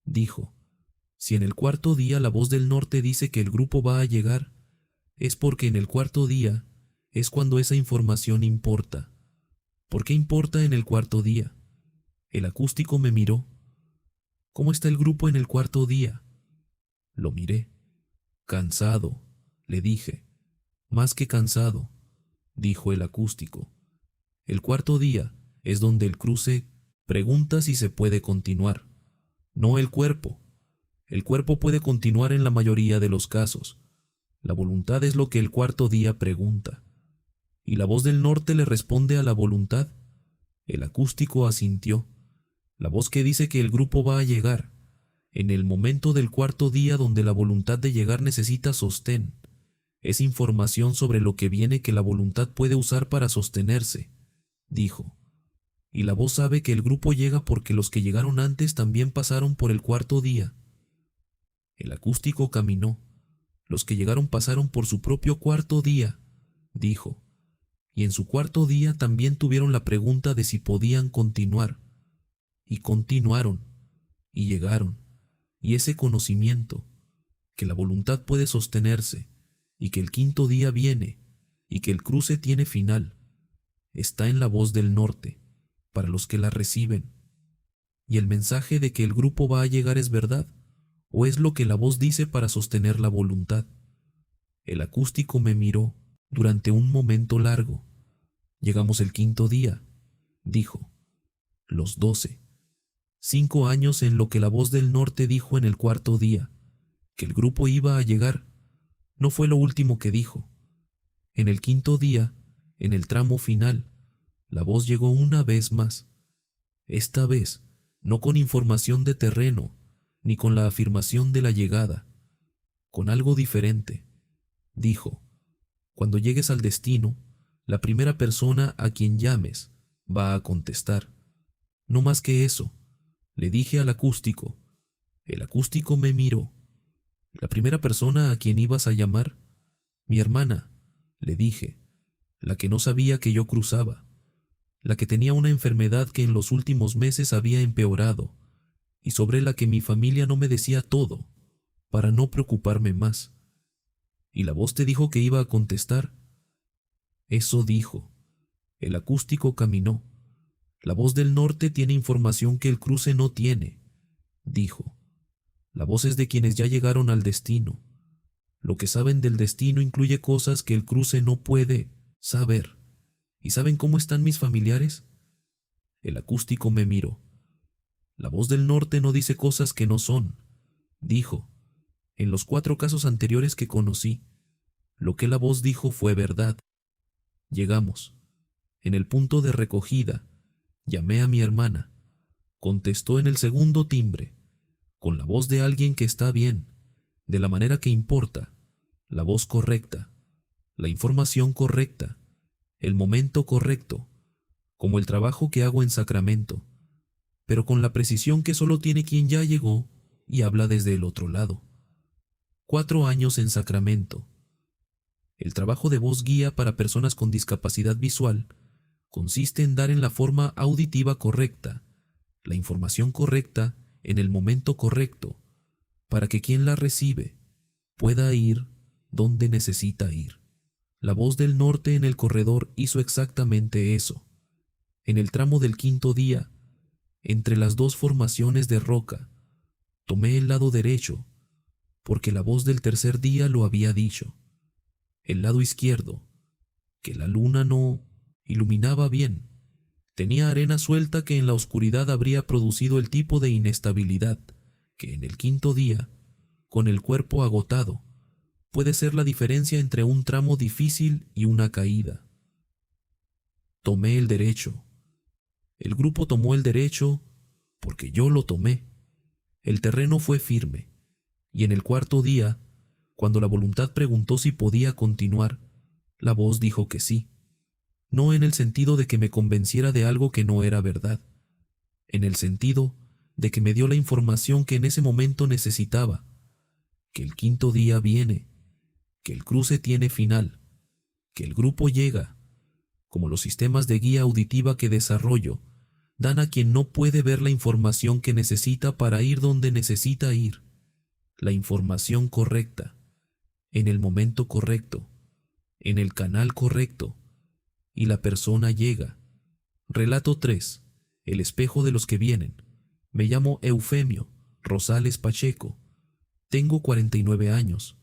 dijo. Si en el cuarto día la voz del norte dice que el grupo va a llegar, es porque en el cuarto día es cuando esa información importa. ¿Por qué importa en el cuarto día? El acústico me miró. ¿Cómo está el grupo en el cuarto día? Lo miré. Cansado, le dije. Más que cansado, dijo el acústico. El cuarto día es donde el cruce pregunta si se puede continuar, no el cuerpo. El cuerpo puede continuar en la mayoría de los casos. La voluntad es lo que el cuarto día pregunta. ¿Y la voz del norte le responde a la voluntad? El acústico asintió. La voz que dice que el grupo va a llegar, en el momento del cuarto día donde la voluntad de llegar necesita sostén. Es información sobre lo que viene que la voluntad puede usar para sostenerse, dijo. Y la voz sabe que el grupo llega porque los que llegaron antes también pasaron por el cuarto día. El acústico caminó. Los que llegaron pasaron por su propio cuarto día, dijo. Y en su cuarto día también tuvieron la pregunta de si podían continuar. Y continuaron, y llegaron. Y ese conocimiento, que la voluntad puede sostenerse, y que el quinto día viene, y que el cruce tiene final, está en la voz del norte, para los que la reciben. Y el mensaje de que el grupo va a llegar es verdad, o es lo que la voz dice para sostener la voluntad. El acústico me miró durante un momento largo. Llegamos el quinto día, dijo. Los 12. 5 años en lo que la voz del norte dijo en el cuarto día, que el grupo iba a llegar. No fue lo último que dijo. En el quinto día, en el tramo final, la voz llegó una vez más. Esta vez, no con información de terreno, ni con la afirmación de la llegada, con algo diferente. Dijo, cuando llegues al destino, la primera persona a quien llames va a contestar. No más que eso, le dije al acústico. El acústico me miró. La primera persona a quien ibas a llamar, mi hermana, le dije, la que no sabía que yo cruzaba, la que tenía una enfermedad que en los últimos meses había empeorado y sobre la que mi familia no me decía todo, para no preocuparme más. ¿Y la voz te dijo que iba a contestar? Eso dijo. El acústico caminó. La voz del norte tiene información que el cruce no tiene, dijo. La voz es de quienes ya llegaron al destino. Lo que saben del destino incluye cosas que el cruce no puede saber. ¿Y saben cómo están mis familiares? El acústico me miró. La voz del norte no dice cosas que no son, dijo. En los 4 casos anteriores que conocí, lo que la voz dijo fue verdad. Llegamos. En el punto de recogida, llamé a mi hermana. Contestó en el segundo timbre, con la voz de alguien que está bien, de la manera que importa, la voz correcta, la información correcta, el momento correcto, como el trabajo que hago en Sacramento, pero con la precisión que solo tiene quien ya llegó y habla desde el otro lado. 4 años en Sacramento. El trabajo de voz guía para personas con discapacidad visual consiste en dar en la forma auditiva correcta, la información correcta en el momento correcto, para que quien la recibe pueda ir donde necesita ir. La voz del norte en el corredor hizo exactamente eso. En el tramo del quinto día, entre las dos formaciones de roca, tomé el lado derecho, porque la voz del tercer día lo había dicho. El lado izquierdo, que la luna no iluminaba bien, tenía arena suelta que en la oscuridad habría producido el tipo de inestabilidad que en el quinto día, con el cuerpo agotado, puede ser la diferencia entre un tramo difícil y una caída. Tomé el derecho. El grupo tomó el derecho porque yo lo tomé. El terreno fue firme, y en el cuarto día, cuando la voluntad preguntó si podía continuar, la voz dijo que sí. No en el sentido de que me convenciera de algo que no era verdad, en el sentido de que me dio la información que en ese momento necesitaba, que el quinto día viene, que el cruce tiene final, que el grupo llega, como los sistemas de guía auditiva que desarrollo dan a quien no puede ver la información que necesita para ir donde necesita ir, la información correcta, en el momento correcto, en el canal correcto, y la persona llega. Relato 3. El espejo de los que vienen. Me llamo Eufemio Rosales Pacheco. Tengo 49 años.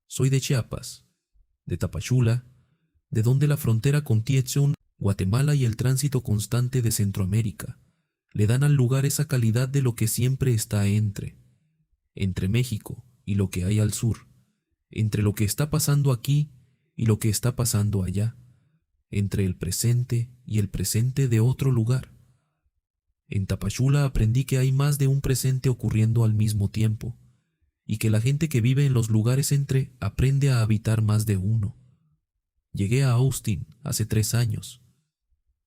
Soy de Chiapas, de Tapachula, de donde la frontera con Tietzon, Guatemala y el tránsito constante de Centroamérica le dan al lugar esa calidad de lo que siempre está entre México y lo que hay al sur, entre lo que está pasando aquí y lo que está pasando allá, entre el presente y el presente de otro lugar. En Tapachula aprendí que hay más de un presente ocurriendo al mismo tiempo, y que la gente que vive en los lugares entre aprende a habitar más de uno. Llegué a Austin hace 3 años.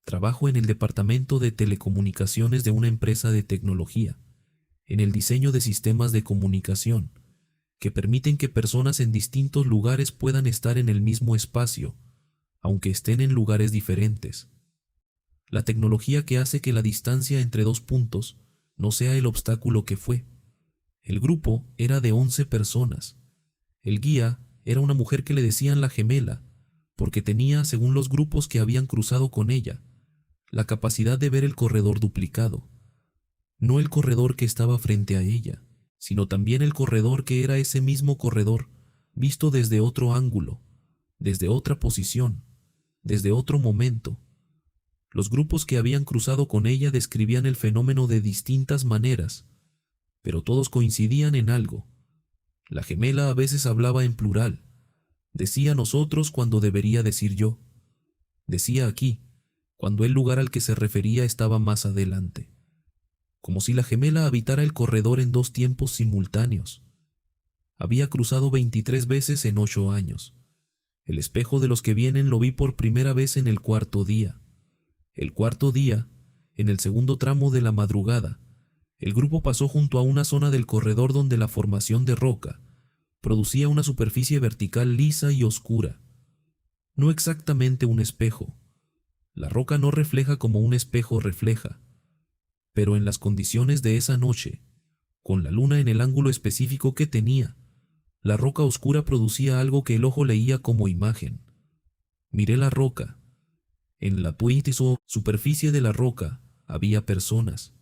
Trabajo en el departamento de telecomunicaciones de una empresa de tecnología, en el diseño de sistemas de comunicación, que permiten que personas en distintos lugares puedan estar en el mismo espacio, aunque estén en lugares diferentes. La tecnología que hace que la distancia entre dos puntos no sea el obstáculo que fue. El grupo era de 11 personas. El guía era una mujer que le decían la gemela, porque tenía, según los grupos que habían cruzado con ella, la capacidad de ver el corredor duplicado. No el corredor que estaba frente a ella, sino también el corredor que era ese mismo corredor, visto desde otro ángulo, desde otra posición, desde otro momento. Los grupos que habían cruzado con ella describían el fenómeno de distintas maneras, pero todos coincidían en algo. La gemela a veces hablaba en plural. Decía nosotros cuando debería decir yo. Decía aquí, cuando el lugar al que se refería estaba más adelante. Como si la gemela habitara el corredor en 2 tiempos simultáneos. Había cruzado 23 veces en 8 años. El espejo de los que vienen lo vi por primera vez en el cuarto día. El cuarto día, en el segundo tramo de la madrugada, el grupo pasó junto a una zona del corredor donde la formación de roca producía una superficie vertical lisa y oscura. No exactamente un espejo. La roca no refleja como un espejo refleja, pero en las condiciones de esa noche, con la luna en el ángulo específico que tenía, la roca oscura producía algo que el ojo leía como imagen. Miré la roca. En la superficie de la roca había personas,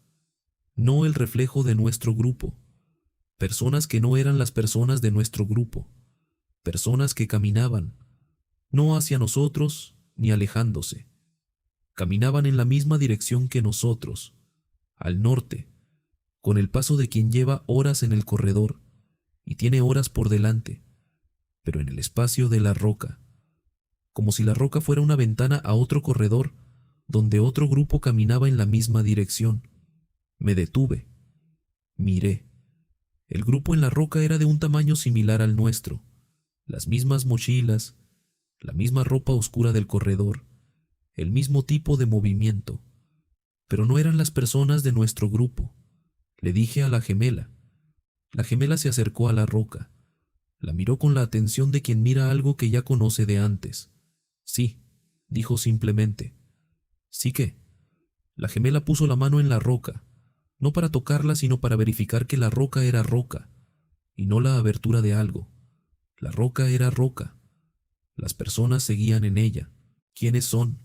no el reflejo de nuestro grupo, personas que no eran las personas de nuestro grupo, personas que caminaban, no hacia nosotros ni alejándose, caminaban en la misma dirección que nosotros, al norte, con el paso de quien lleva horas en el corredor y tiene horas por delante, pero en el espacio de la roca, como si la roca fuera una ventana a otro corredor donde otro grupo caminaba en la misma dirección. Me detuve. Miré. El grupo en la roca era de un tamaño similar al nuestro, las mismas mochilas, la misma ropa oscura del corredor, el mismo tipo de movimiento, pero no eran las personas de nuestro grupo. Le dije a la gemela. La gemela se acercó a la roca. La miró con la atención de quien mira algo que ya conoce de antes. Sí, dijo simplemente. ¿Sí qué? La gemela puso la mano en la roca, no para tocarla, sino para verificar que la roca era roca, y no la abertura de algo. La roca era roca. Las personas seguían en ella. ¿Quiénes son?,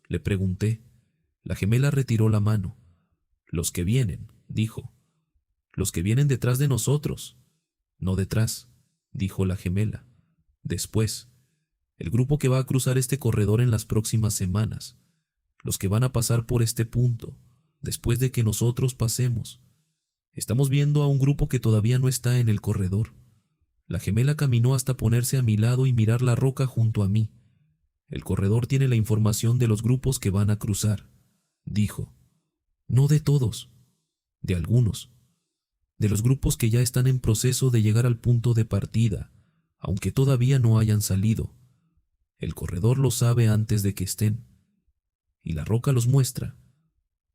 le pregunté. La gemela retiró la mano. Los que vienen, dijo. Los que vienen detrás de nosotros. No detrás, dijo la gemela. Después. El grupo que va a cruzar este corredor en las próximas semanas. Los que van a pasar por este punto, después de que nosotros pasemos. Estamos viendo a un grupo que todavía no está en el corredor. La gemela caminó hasta ponerse a mi lado y mirar la roca junto a mí. El corredor tiene la información de los grupos que van a cruzar, dijo. No de todos, de algunos. De los grupos que ya están en proceso de llegar al punto de partida, aunque todavía no hayan salido. El corredor lo sabe antes de que estén. Y la roca los muestra.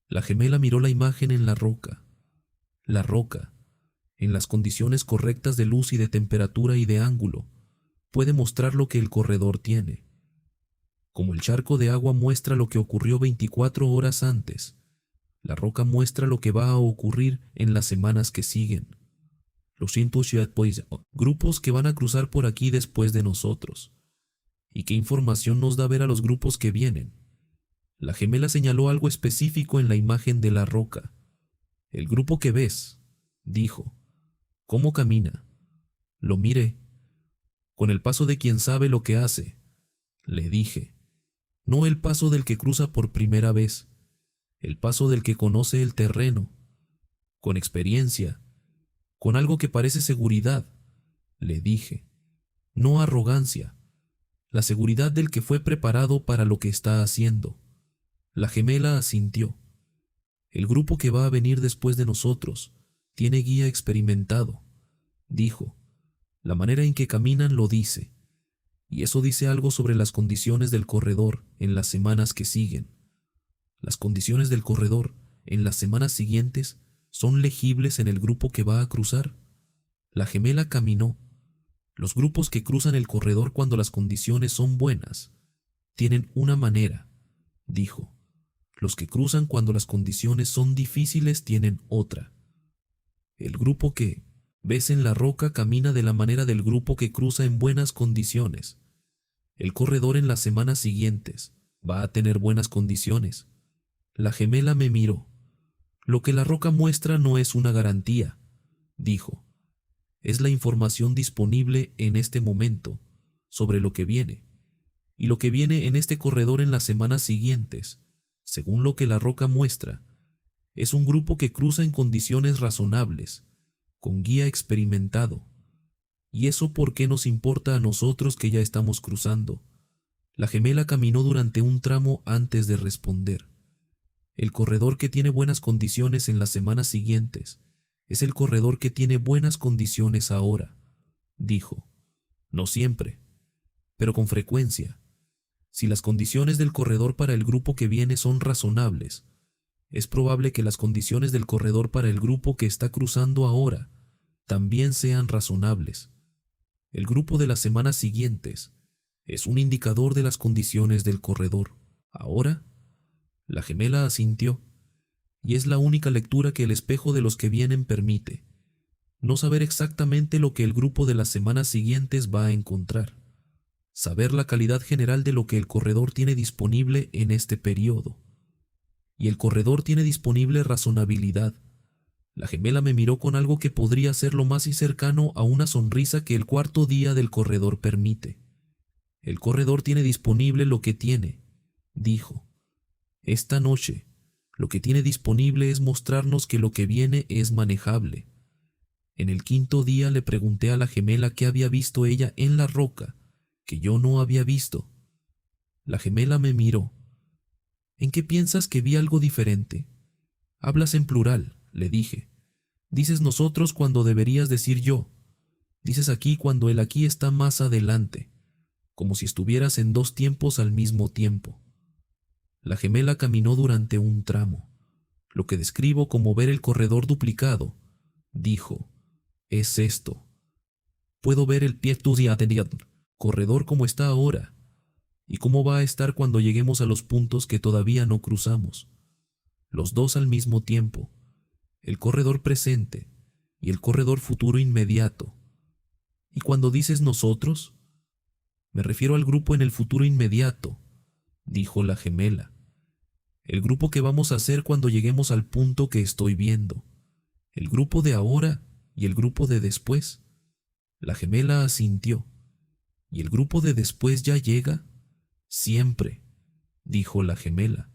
La gemela miró la imagen en la roca. La roca, en las condiciones correctas de luz y de temperatura y de ángulo, puede mostrar lo que el corredor tiene. Como el charco de agua muestra lo que ocurrió 24 horas antes, la roca muestra lo que va a ocurrir en las semanas que siguen. Los grupos que van a cruzar por aquí después de nosotros. ¿Y qué información nos da ver a los grupos que vienen? La gemela señaló algo específico en la imagen de la roca. El grupo que ves, dijo. ¿Cómo camina? Lo miré. Con el paso de quien sabe lo que hace, le dije. No el paso del que cruza por primera vez, el paso del que conoce el terreno, con experiencia, con algo que parece seguridad, le dije. No arrogancia, la seguridad del que fue preparado para lo que está haciendo. La gemela asintió. El grupo que va a venir después de nosotros tiene guía experimentado, dijo. La manera en que caminan lo dice, y eso dice algo sobre las condiciones del corredor en las semanas que siguen. Las condiciones del corredor en las semanas siguientes son legibles en el grupo que va a cruzar. La gemela caminó. Los grupos que cruzan el corredor cuando las condiciones son buenas tienen una manera, dijo. Los que cruzan cuando las condiciones son difíciles tienen otra. El grupo que ves en la roca camina de la manera del grupo que cruza en buenas condiciones. El corredor en las semanas siguientes va a tener buenas condiciones. La gemela me miró. Lo que la roca muestra no es una garantía, dijo. Es la información disponible en este momento sobre lo que viene. Y lo que viene en este corredor en las semanas siguientes, según lo que la roca muestra, es un grupo que cruza en condiciones razonables, con guía experimentado. ¿Y eso por qué nos importa a nosotros que ya estamos cruzando? La gemela caminó durante un tramo antes de responder. El corredor que tiene buenas condiciones en las semanas siguientes es el corredor que tiene buenas condiciones ahora, dijo. No siempre, pero con frecuencia. Si las condiciones del corredor para el grupo que viene son razonables, es probable que las condiciones del corredor para el grupo que está cruzando ahora también sean razonables. El grupo de las semanas siguientes es un indicador de las condiciones del corredor. Ahora, la gemela asintió, y es la única lectura que el espejo de los que vienen permite. No saber exactamente lo que el grupo de las semanas siguientes va a encontrar. Saber la calidad general de lo que el corredor tiene disponible en este periodo. Y el corredor tiene disponible razonabilidad. La gemela me miró con algo que podría ser lo más cercano a una sonrisa que el cuarto día del corredor permite. El corredor tiene disponible lo que tiene, dijo. Esta noche, lo que tiene disponible es mostrarnos que lo que viene es manejable. En el quinto día le pregunté a la gemela qué había visto ella en la roca, que yo no había visto. La gemela me miró. ¿En qué piensas que vi algo diferente? Hablas en plural, le dije. Dices nosotros cuando deberías decir yo. Dices aquí cuando el aquí está más adelante, como si estuvieras en dos tiempos al mismo tiempo. La gemela caminó durante un tramo. Lo que describo como ver el corredor duplicado, dijo, es esto. Puedo ver el pie corredor como está ahora y cómo va a estar cuando lleguemos a los puntos que todavía no cruzamos. Los dos al mismo tiempo, el corredor presente y el corredor futuro inmediato. Y cuando dices nosotros, me refiero al grupo en el futuro inmediato, dijo la gemela. El grupo que vamos a hacer cuando lleguemos al punto que estoy viendo. El grupo de ahora y el grupo de después. La gemela asintió. ¿Y el grupo de después ya llega? Siempre, dijo la gemela.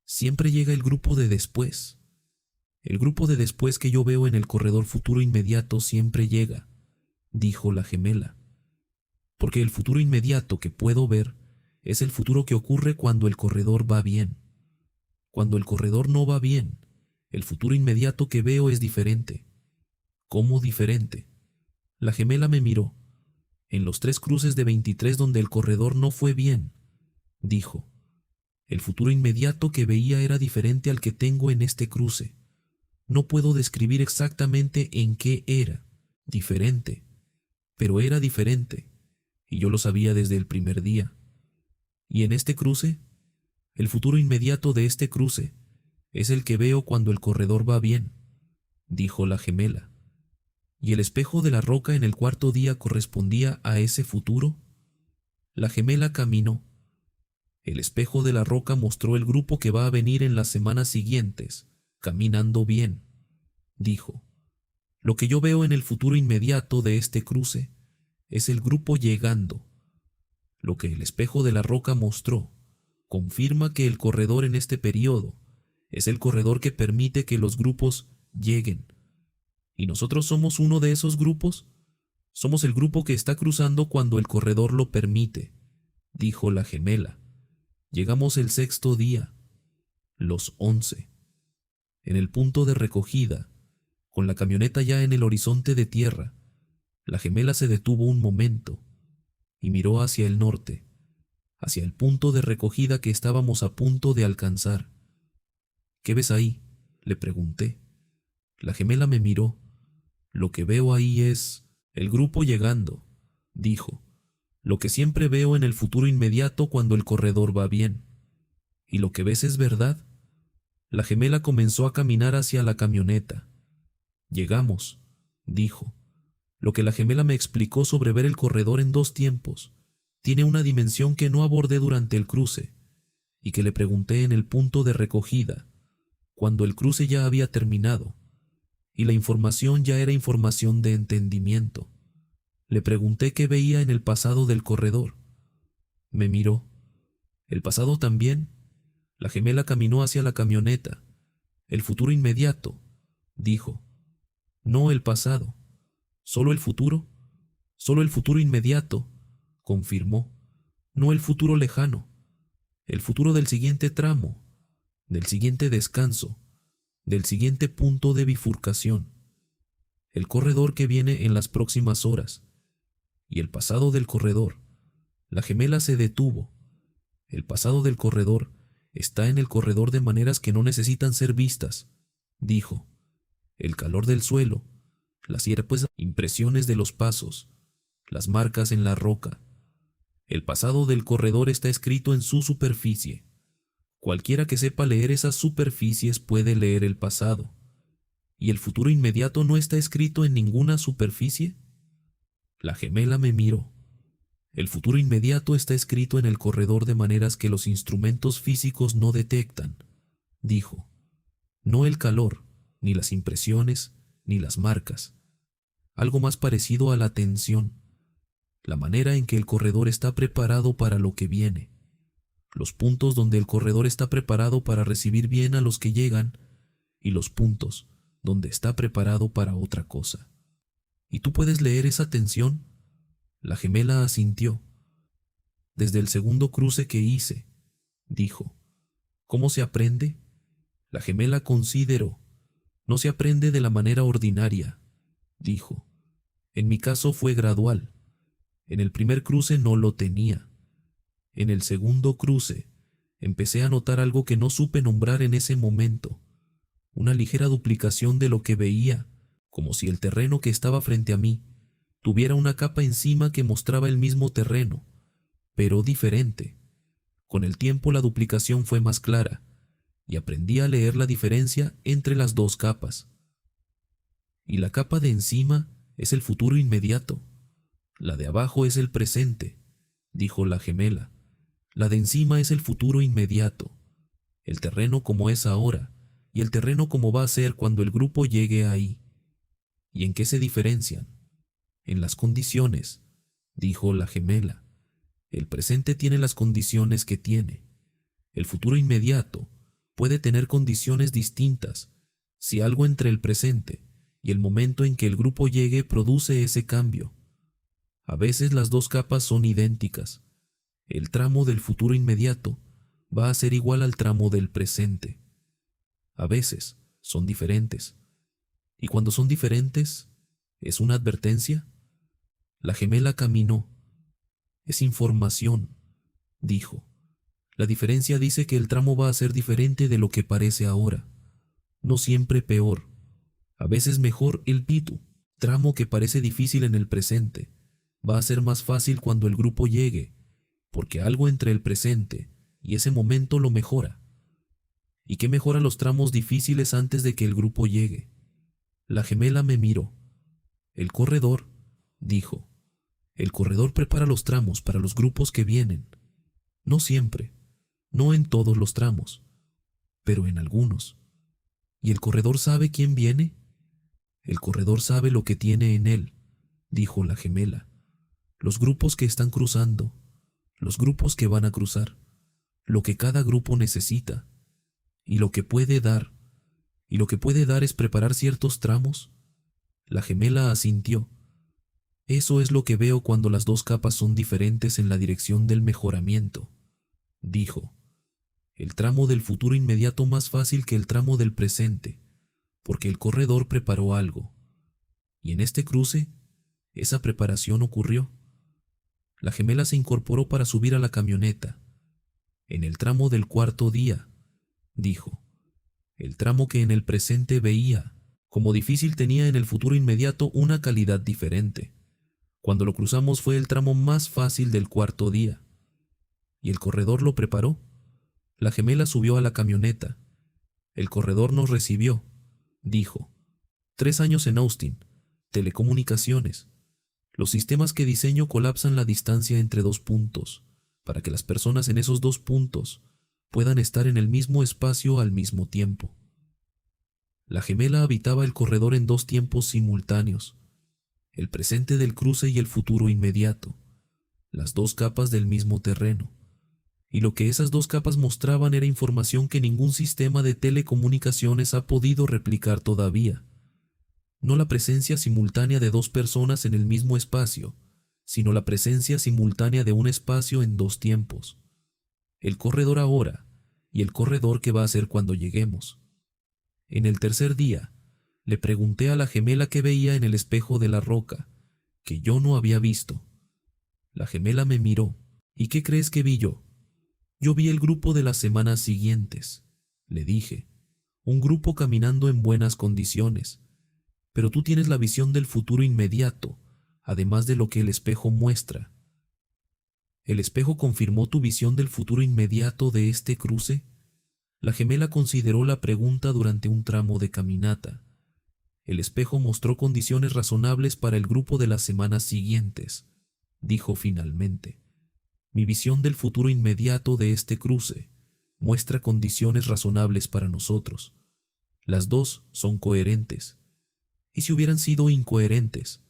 Siempre llega el grupo de después. El grupo de después que yo veo en el corredor futuro inmediato siempre llega, dijo la gemela. Porque el futuro inmediato que puedo ver es el futuro que ocurre cuando el corredor va bien. Cuando el corredor no va bien, el futuro inmediato que veo es diferente. ¿Cómo diferente? La gemela me miró. En los 3 cruces de 23 donde el corredor no fue bien, dijo. El futuro inmediato que veía era diferente al que tengo en este cruce. No puedo describir exactamente en qué era diferente, pero era diferente, y yo lo sabía desde el primer día. Y en este cruce, el futuro inmediato de este cruce es el que veo cuando el corredor va bien, dijo la gemela. ¿Y el espejo de la roca en el 4.º día correspondía a ese futuro? La gemela caminó. El espejo de la roca mostró el grupo que va a venir en las semanas siguientes, caminando bien, dijo. Lo que yo veo en el futuro inmediato de este cruce es el grupo llegando. Lo que el espejo de la roca mostró confirma que el corredor en este periodo es el corredor que permite que los grupos lleguen. ¿Y nosotros somos uno de esos grupos? Somos el grupo que está cruzando cuando el corredor lo permite, dijo la gemela. Llegamos el 6.º día, los 11. En el punto de recogida, con la camioneta ya en el horizonte de tierra, la gemela se detuvo un momento y miró hacia el norte, hacia el punto de recogida que estábamos a punto de alcanzar. ¿Qué ves ahí?, le pregunté. La gemela me miró. Lo que veo ahí es el grupo llegando, dijo. Lo que siempre veo en el futuro inmediato cuando el corredor va bien. ¿Y lo que ves es verdad? La gemela comenzó a caminar hacia la camioneta. Llegamos, dijo. Lo que la gemela me explicó sobre ver el corredor en 2 tiempos tiene una dimensión que no abordé durante el cruce y que le pregunté en el punto de recogida, cuando el cruce ya había terminado y la información ya era información de entendimiento. Le pregunté qué veía en el pasado del corredor. Me miró. ¿El pasado también? La gemela caminó hacia la camioneta. El futuro inmediato, dijo. No el pasado. ¿Solo el futuro? Solo el futuro inmediato, confirmó. No el futuro lejano. El futuro del siguiente tramo, del siguiente descanso, del siguiente punto de bifurcación. El corredor que viene en las próximas horas. Y el pasado del corredor. La gemela se detuvo. El pasado del corredor está en el corredor de maneras que no necesitan ser vistas, dijo. El calor del suelo, las hierpes, impresiones de los pasos, las marcas en la roca. El pasado del corredor está escrito en su superficie. Cualquiera que sepa leer esas superficies puede leer el pasado. ¿Y el futuro inmediato no está escrito en ninguna superficie? La gemela me miró. El futuro inmediato está escrito en el corredor de maneras que los instrumentos físicos no detectan, dijo. No el calor, ni las impresiones, ni las marcas. Algo más parecido a la tensión, la manera en que el corredor está preparado para lo que viene. Los puntos donde el corredor está preparado para recibir bien a los que llegan y los puntos donde está preparado para otra cosa. ¿Y tú puedes leer esa tensión? La gemela asintió. Desde el segundo cruce que hice, dijo. ¿Cómo se aprende? La gemela consideró. No se aprende de la manera ordinaria, dijo. En mi caso fue gradual. En el primer cruce no lo tenía. En el segundo cruce, empecé a notar algo que no supe nombrar en ese momento. Una ligera duplicación de lo que veía, como si el terreno que estaba frente a mí tuviera una capa encima que mostraba el mismo terreno, pero diferente. Con el tiempo la duplicación fue más clara, y aprendí a leer la diferencia entre las dos capas. Y la capa de encima es el futuro inmediato. La de abajo es el presente, dijo la gemela. La de encima es el futuro inmediato, el terreno como es ahora, y el terreno como va a ser cuando el grupo llegue ahí. ¿Y en qué se diferencian? En las condiciones, dijo la gemela. El presente tiene las condiciones que tiene. El futuro inmediato puede tener condiciones distintas si algo entre el presente y el momento en que el grupo llegue produce ese cambio. A veces las dos capas son idénticas. El tramo del futuro inmediato va a ser igual al tramo del presente. A veces son diferentes. Y cuando son diferentes, ¿es una advertencia? La gemela caminó. Es información, dijo. La diferencia dice que el tramo va a ser diferente de lo que parece ahora. No siempre peor. A veces mejor el pitu, tramo que parece difícil en el presente. Va a ser más fácil cuando el grupo llegue, porque algo entre el presente y ese momento lo mejora. ¿Y qué mejora los tramos difíciles antes de que el grupo llegue? La gemela me miró. El corredor, dijo. El corredor prepara los tramos para los grupos que vienen. No siempre, no en todos los tramos, pero en algunos. ¿Y el corredor sabe quién viene? El corredor sabe lo que tiene en él, dijo la gemela. Los grupos que están cruzando, los grupos que van a cruzar, lo que cada grupo necesita, y lo que puede dar. ¿Y lo que puede dar es preparar ciertos tramos? La gemela asintió. Eso es lo que veo cuando las dos capas son diferentes en la dirección del mejoramiento, dijo. El tramo del futuro inmediato más fácil que el tramo del presente, porque el corredor preparó algo. Y en este cruce, esa preparación ocurrió. La gemela se incorporó para subir a la camioneta. En el tramo del cuarto día, dijo. El tramo que en el presente veía como difícil tenía en el futuro inmediato una calidad diferente. Cuando lo cruzamos fue el tramo más fácil del cuarto día. ¿Y el corredor lo preparó? La gemela subió a la camioneta. El corredor nos recibió, dijo. 3 años en Austin, telecomunicaciones. Los sistemas que diseño colapsan la distancia entre 2 puntos, para que las personas en esos 2 puntos puedan estar en el mismo espacio al mismo tiempo. La gemela habitaba el corredor en 2 tiempos simultáneos, el presente del cruce y el futuro inmediato, las 2 capas del mismo terreno. Y lo que esas 2 capas mostraban era información que ningún sistema de telecomunicaciones ha podido replicar todavía. No la presencia simultánea de 2 personas en el mismo espacio, sino la presencia simultánea de un espacio en 2 tiempos. El corredor ahora y el corredor que va a ser cuando lleguemos. En el tercer día, le pregunté a la gemela qué veía en el espejo de la roca, que yo no había visto. La gemela me miró. ¿Y qué crees que vi yo? Yo vi el grupo de las semanas siguientes, le dije. Un grupo caminando en buenas condiciones. Pero tú tienes la visión del futuro inmediato, además de lo que el espejo muestra. ¿El espejo confirmó tu visión del futuro inmediato de este cruce? La gemela consideró la pregunta durante un tramo de caminata. El espejo mostró condiciones razonables para el grupo de las semanas siguientes, dijo finalmente. Mi visión del futuro inmediato de este cruce muestra condiciones razonables para nosotros. Las 2 son coherentes. ¿Y si hubieran sido incoherentes?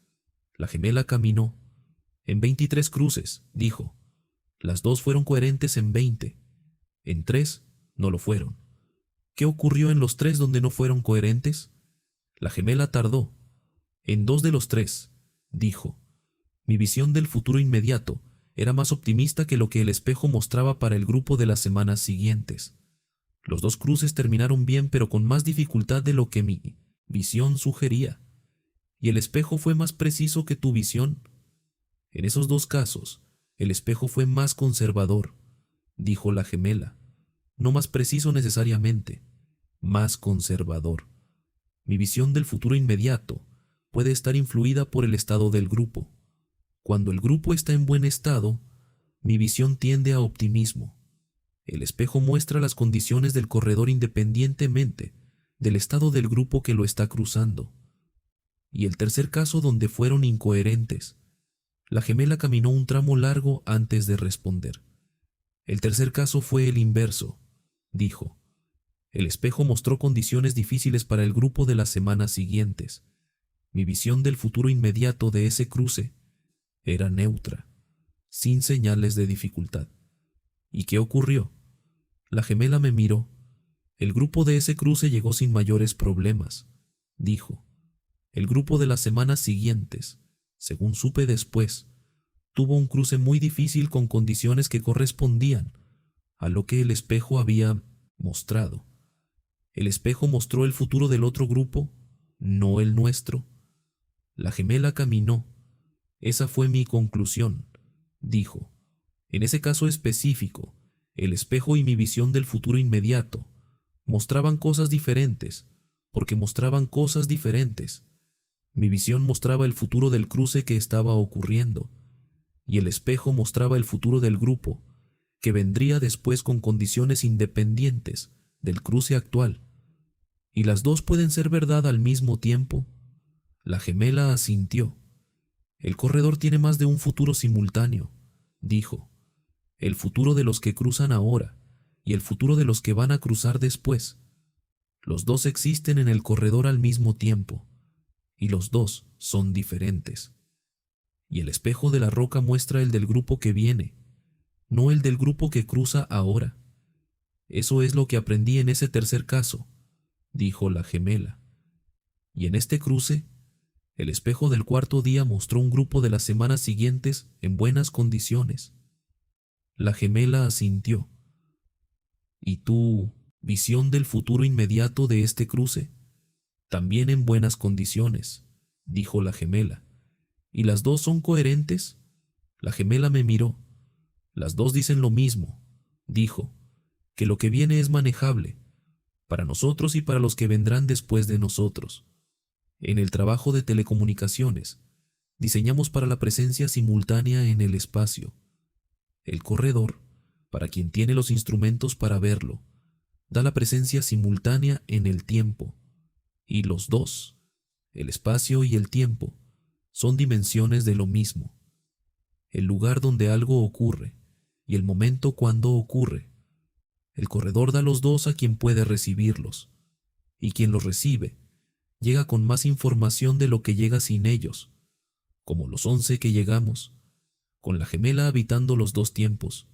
La gemela caminó. En 23 cruces, dijo. Las 2 fueron coherentes en 20. En 3 no lo fueron. ¿Qué ocurrió en los 3 donde no fueron coherentes? La gemela tardó. En 2 de los 3, dijo. Mi visión del futuro inmediato era más optimista que lo que el espejo mostraba para el grupo de las semanas siguientes. Los 2 cruces terminaron bien, pero con más dificultad de lo que mi visión sugería. ¿Y el espejo fue más preciso que tu visión? En esos 2 casos, el espejo fue más conservador, dijo la gemela. No más preciso necesariamente, más conservador. Mi visión del futuro inmediato puede estar influida por el estado del grupo. Cuando el grupo está en buen estado, mi visión tiende a optimismo. El espejo muestra las condiciones del corredor independientemente del estado del grupo que lo está cruzando. Y el tercer caso donde fueron incoherentes. La gemela caminó un tramo largo antes de responder. El tercer caso fue el inverso, dijo. El espejo mostró condiciones difíciles para el grupo de las semanas siguientes. Mi visión del futuro inmediato de ese cruce era neutra, sin señales de dificultad. ¿Y qué ocurrió? La gemela me miró. El grupo de ese cruce llegó sin mayores problemas, dijo. El grupo de las semanas siguientes, según supe después, tuvo un cruce muy difícil con condiciones que correspondían a lo que el espejo había mostrado. El espejo mostró el futuro del otro grupo, no el nuestro. La gemela caminó. Esa fue mi conclusión, dijo. En ese caso específico, el espejo y mi visión del futuro inmediato mostraban cosas diferentes, porque mostraban cosas diferentes. Mi visión mostraba el futuro del cruce que estaba ocurriendo, y el espejo mostraba el futuro del grupo, que vendría después con condiciones independientes del cruce actual. ¿Y las dos pueden ser verdad al mismo tiempo? La gemela asintió. El corredor tiene más de un futuro simultáneo, dijo. El futuro de los que cruzan ahora y el futuro de los que van a cruzar después. Los dos existen en el corredor al mismo tiempo, y los dos son diferentes. Y el espejo de la roca muestra el del grupo que viene, no el del grupo que cruza ahora. Eso es lo que aprendí en ese tercer caso, dijo la gemela. Y en este cruce, el espejo del cuarto día mostró un grupo de las semanas siguientes en buenas condiciones. La gemela asintió. ¿Y tu visión del futuro inmediato de este cruce? También en buenas condiciones, dijo la gemela. ¿Y las dos son coherentes? La gemela me miró. Las dos dicen lo mismo, dijo, que lo que viene es manejable, para nosotros y para los que vendrán después de nosotros. En el trabajo de telecomunicaciones, diseñamos para la presencia simultánea en el espacio. El corredor, para quien tiene los instrumentos para verlo, da la presencia simultánea en el tiempo. Y los dos, el espacio y el tiempo, son dimensiones de lo mismo. El lugar donde algo ocurre y el momento cuando ocurre. El corredor da los dos a quien puede recibirlos, y quien los recibe llega con más información de lo que llega sin ellos, como los 11 que llegamos, con la gemela habitando los dos tiempos,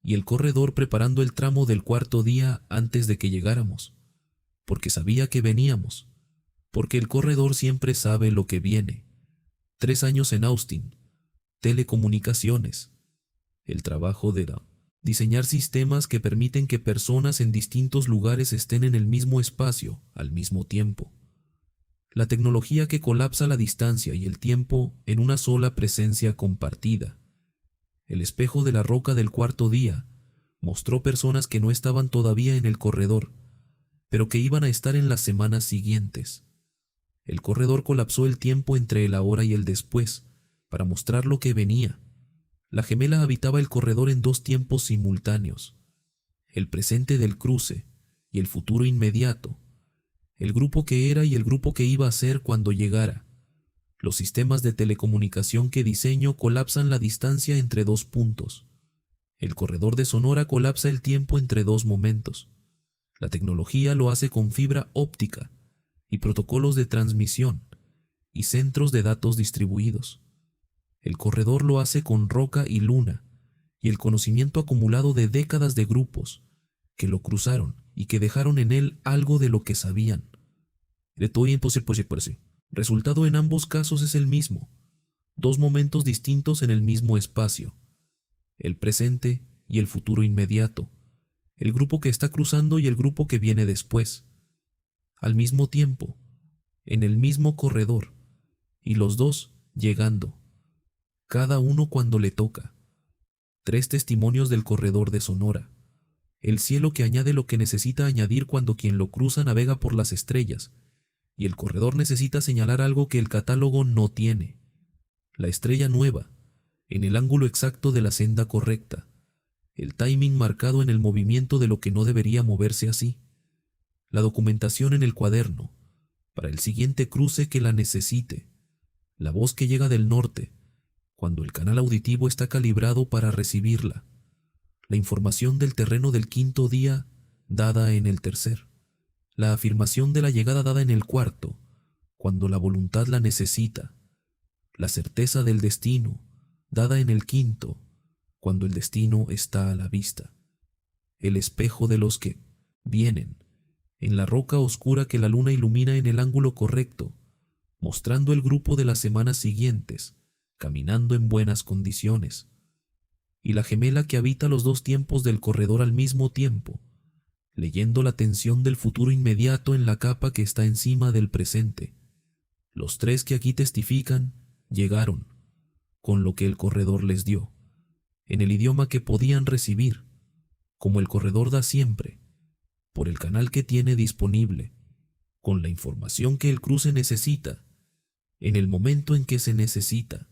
y el corredor preparando el tramo del cuarto día antes de que llegáramos, porque sabía que veníamos, porque el corredor siempre sabe lo que viene. 3 años en Austin, telecomunicaciones, el trabajo de diseñar sistemas que permiten que personas en distintos lugares estén en el mismo espacio al mismo tiempo. La tecnología que colapsa la distancia y el tiempo en una sola presencia compartida. El espejo de la roca del cuarto día mostró personas que no estaban todavía en el corredor, pero que iban a estar en las semanas siguientes. El corredor colapsó el tiempo entre el ahora y el después para mostrar lo que venía. La gemela habitaba el corredor en dos tiempos simultáneos, el presente del cruce y el futuro inmediato, el grupo que era y el grupo que iba a ser cuando llegara. Los sistemas de telecomunicación que diseño colapsan la distancia entre dos puntos. El corredor de Sonora colapsa el tiempo entre dos momentos. La tecnología lo hace con fibra óptica y protocolos de transmisión y centros de datos distribuidos. El corredor lo hace con roca y luna y el conocimiento acumulado de décadas de grupos que lo cruzaron y que dejaron en él algo de lo que sabían. Resultado en ambos casos es el mismo, dos momentos distintos en el mismo espacio, el presente y el futuro inmediato, el grupo que está cruzando y el grupo que viene después, al mismo tiempo, en el mismo corredor, y los dos llegando, cada uno cuando le toca. 3 testimonios del corredor de Sonora. El cielo que añade lo que necesita añadir cuando quien lo cruza navega por las estrellas, y el corredor necesita señalar algo que el catálogo no tiene: la estrella nueva, en el ángulo exacto de la senda correcta, el timing marcado en el movimiento de lo que no debería moverse así, la documentación en el cuaderno, para el siguiente cruce que la necesite, la voz que llega del norte, cuando el canal auditivo está calibrado para recibirla, la información del terreno del quinto día dada en el tercer, la afirmación de la llegada dada en el cuarto, cuando la voluntad la necesita, la certeza del destino dada en el quinto, cuando el destino está a la vista, el espejo de los que vienen, en la roca oscura que la luna ilumina en el ángulo correcto, mostrando el grupo de las semanas siguientes, caminando en buenas condiciones, y la gemela que habita los dos tiempos del corredor al mismo tiempo, leyendo la tensión del futuro inmediato en la capa que está encima del presente. Los tres que aquí testifican llegaron, con lo que el corredor les dio, en el idioma que podían recibir, como el corredor da siempre, por el canal que tiene disponible, con la información que el cruce necesita, en el momento en que se necesita.